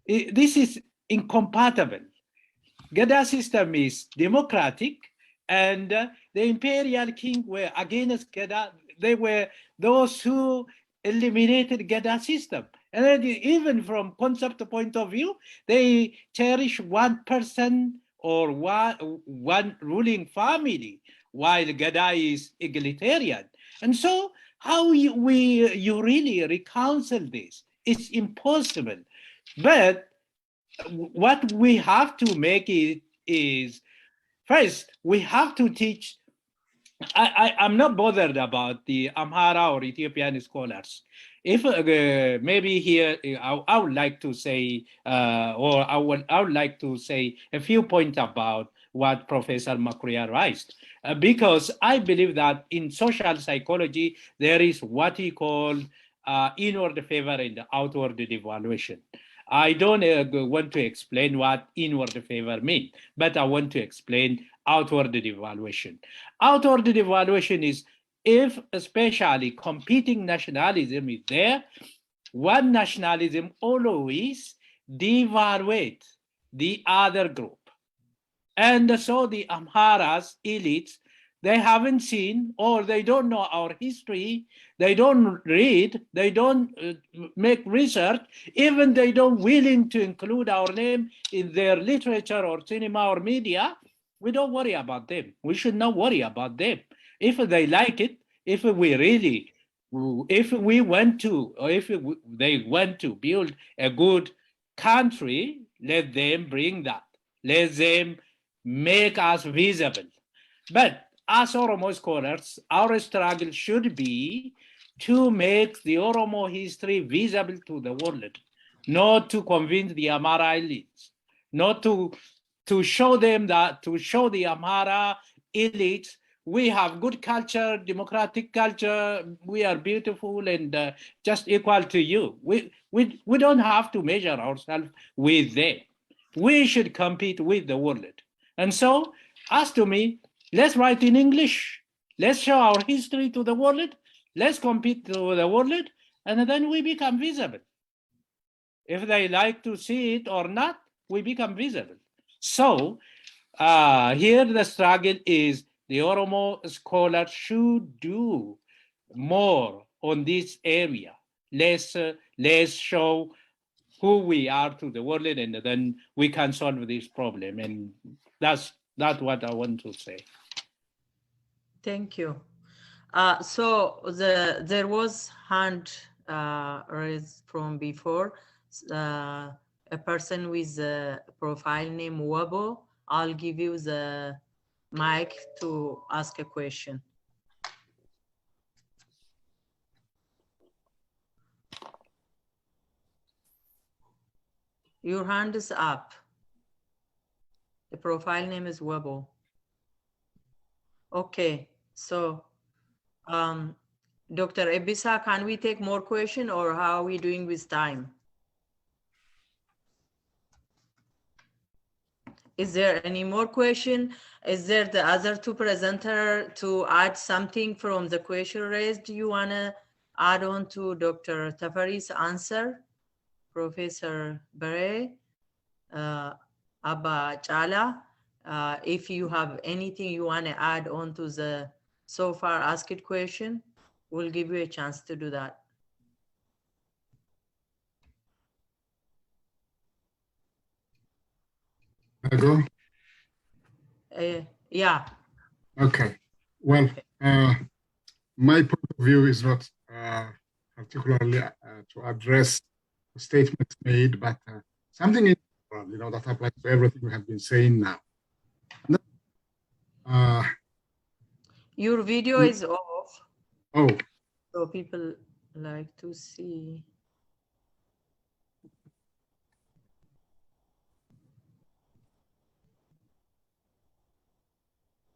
this is incompatible. Gadaa system is democratic, and the imperial king were against Gadaa. They were those who eliminated Gadaa system. And then even from concept point of view, they cherish one person or one ruling family, while Gadaa is egalitarian. And so how you really reconcile this? It's impossible. But what we have to make it is, first, we have to teach. I'm not bothered about the Amhara or Ethiopian scholars. If maybe here, I would like to say, or I would like to say a few points about what Professor Makuria raised, because I believe that in social psychology, there is what he called inward favor and outward devaluation. I don't want to explain what inward favor means, but I want to explain outward devaluation. Outward devaluation is if especially competing nationalism is there, one nationalism always devaluates the other group. And so the Amharas elites, they haven't seen, or they don't know our history, they don't read, they don't make research, even they don't willing to include our name in their literature or cinema or media. We don't worry about them. We should not worry about them. If they like it, if we want to, or if they want to build a good country, let them bring that. Let them make us visible. But as Oromo scholars, our struggle should be to make the Oromo history visible to the world, not to convince the Amhara elites, not to show them that, to show the Amhara elites, we have good culture, democratic culture, we are beautiful and just equal to you. We don't have to measure ourselves with them. We should compete with the world. And so, as to me, let's write in English. Let's show our history to the world. Let's compete to the world, and then we become visible. If they like to see it or not, we become visible. So here the struggle is the Oromo scholars should do more on this area. Let's show who we are to the world, and then we can solve this problem. And that's what I want to say. Thank you. So there was hand raised from before. A person with a profile name Wabo. I'll give you the mic to ask a question. Your hand is up. The profile name is Wabo. Okay, so Dr. Ebisa, can we take more questions, or how are we doing with time? Is there any more question? Is there the other two presenters to add something from the question raised? Do you want to add on to Dr. Tafari's answer? Professor Bere, Abba Chala, if you have anything you want to add on to the so far asked question, we'll give you a chance to do that. I go? Yeah. Okay. Well, my point of view is not particularly to address the statements made, but something in, that applies to everything we have been saying now. Your video is off. Oh. So people like to see.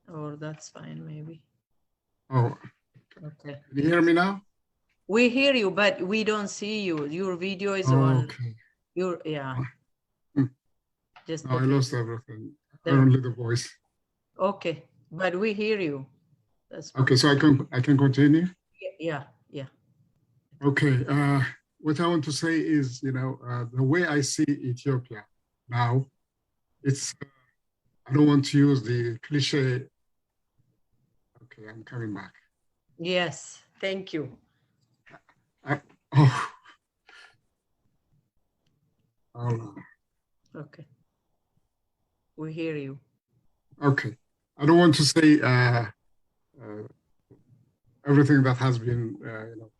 Or that's fine, maybe. Oh. Okay. Can you hear me now? We hear you, but we don't see you. Your video is on. Your Just no, I lost everything. There. Only the voice. Okay, but we hear you. That's okay. So I can continue. Yeah. Okay. What I want to say is, the way I see Ethiopia now, it's. I don't want to use the cliche. Okay, I'm coming back. Yes, thank you. Okay. We hear you. Okay. I don't want to say everything that has been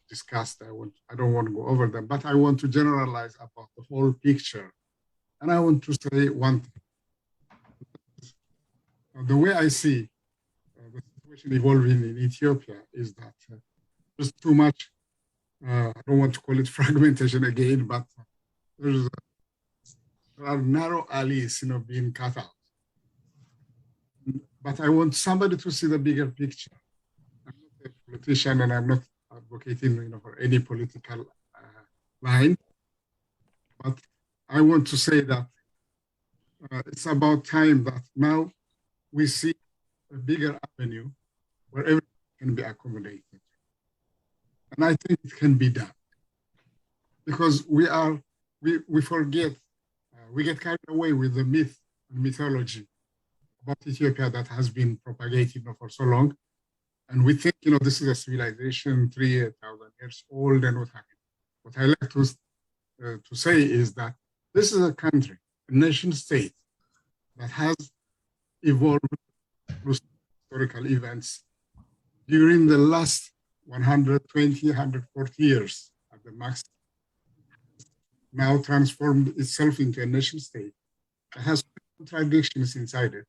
discussed. I don't want to go over them, but I want to generalize about the whole picture. And I want to say one thing. The way I see the situation evolving in Ethiopia is that there's too much, I don't want to call it fragmentation again, but there are narrow alleys, being cut out. But I want somebody to see the bigger picture. I'm not a politician, and I'm not advocating, for any political line. But I want to say that it's about time that now we see a bigger avenue where everything can be accommodated. And I think it can be done. Because we forget, we get carried away with the myth and mythology about Ethiopia that has been propagated for so long. And we think, this is a civilization 3,000 years old and what have you. What I like to say is that this is a country, a nation state that has evolved through historical events during the last 120, 140 years at the max, now transformed itself into a nation state that has contradictions inside it,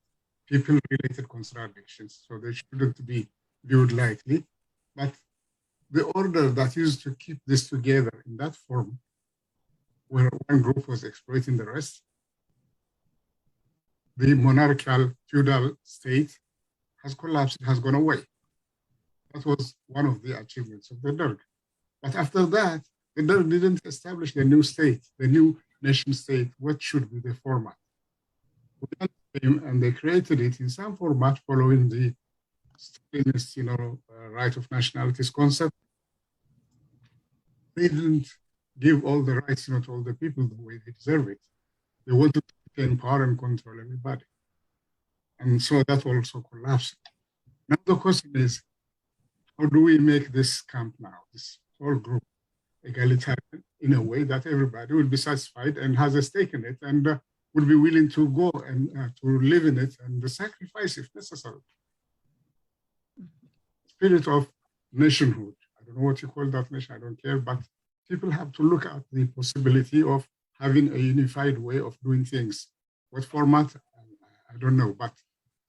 people-related contradictions, so they shouldn't be viewed lightly. But the order that used to keep this together in that form, where one group was exploiting the rest, the monarchical feudal state has collapsed, has gone away. That was one of the achievements of the Derg. But after that, the Derg didn't establish the new state, the new nation state, what should be the format. And they created it in some format following the Stalinist, right of nationalities concept. They didn't give all the rights, not all the people the way they deserve it. They want to retain power and control everybody. And so that also collapsed. Now the question is, how do we make this camp now, this whole group, egalitarian in a way that everybody will be satisfied and has a stake in it and will be willing to go and to live in it and sacrifice if necessary. Spirit of nationhood. I don't know what you call that nation, I don't care, but people have to look at the possibility of having a unified way of doing things. What format, I don't know, but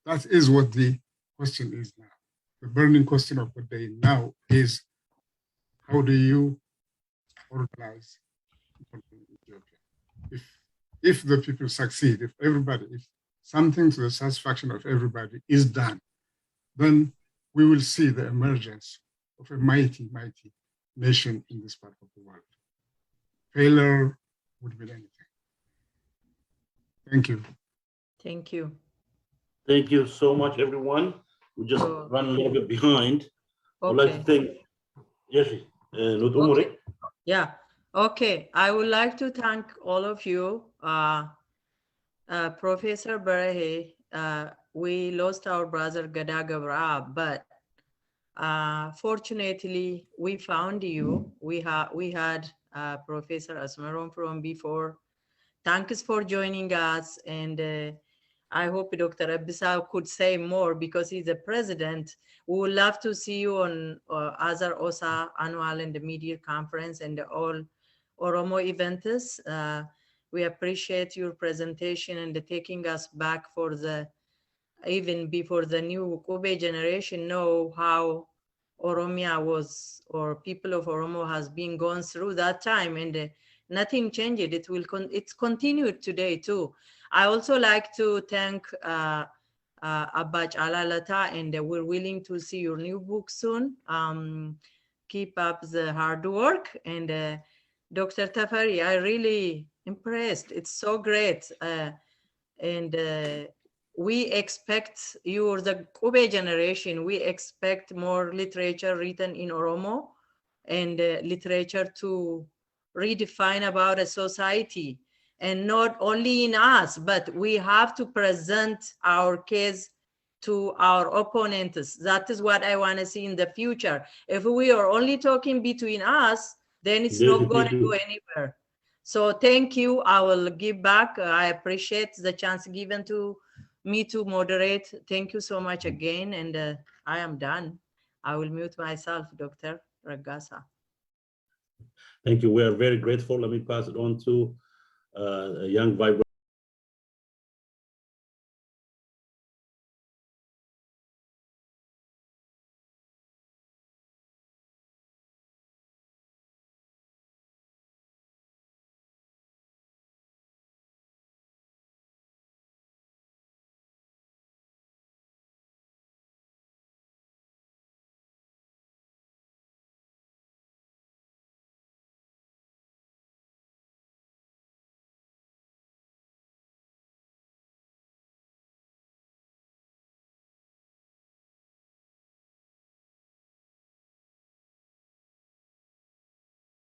that is what the question is now. The burning question of the day now is, how do you organize Ethiopia? If the people succeed, if everybody, if something to the satisfaction of everybody is done, then we will see the emergence of a mighty, mighty nation in this part of the world. Failure would be anything. Thank you. Thank you. Thank you so much, everyone. We just run a little bit behind. I'd like to thank Yeshi and Umuri. Yeah. Okay. I would like to thank all of you. Professor Barahe, we lost our brother Gadaa Gebreab, but fortunately we found you. We had Professor Asmarom from before. Thanks for joining us, and I hope Dr. Abisa could say more because he's the president. We would love to see you on other OSA annual and the media conference and all Oromo events. We appreciate your presentation and taking us back for the, even before the new Kobe generation know how Oromia was, or people of Oromo has been going through that time, and nothing changed. It's continued today too. I also like to thank Abba Alalata, and we're willing to see your new book soon. Keep up the hard work. And Dr. Tafari, I really impressed. It's so great. We expect you, the Kobe generation, we expect more literature written in Oromo and literature to redefine about a society, and not only in us, but we have to present our case to our opponents. That is what I want to see in the future. If we are only talking between us, then it's not going to go anywhere. So thank you. I will give back. I appreciate the chance given to me to moderate. Thank you so much again. And I am done. I will mute myself, Dr. Ragasa. Thank you. We are very grateful. Let me pass it on to a young vibrant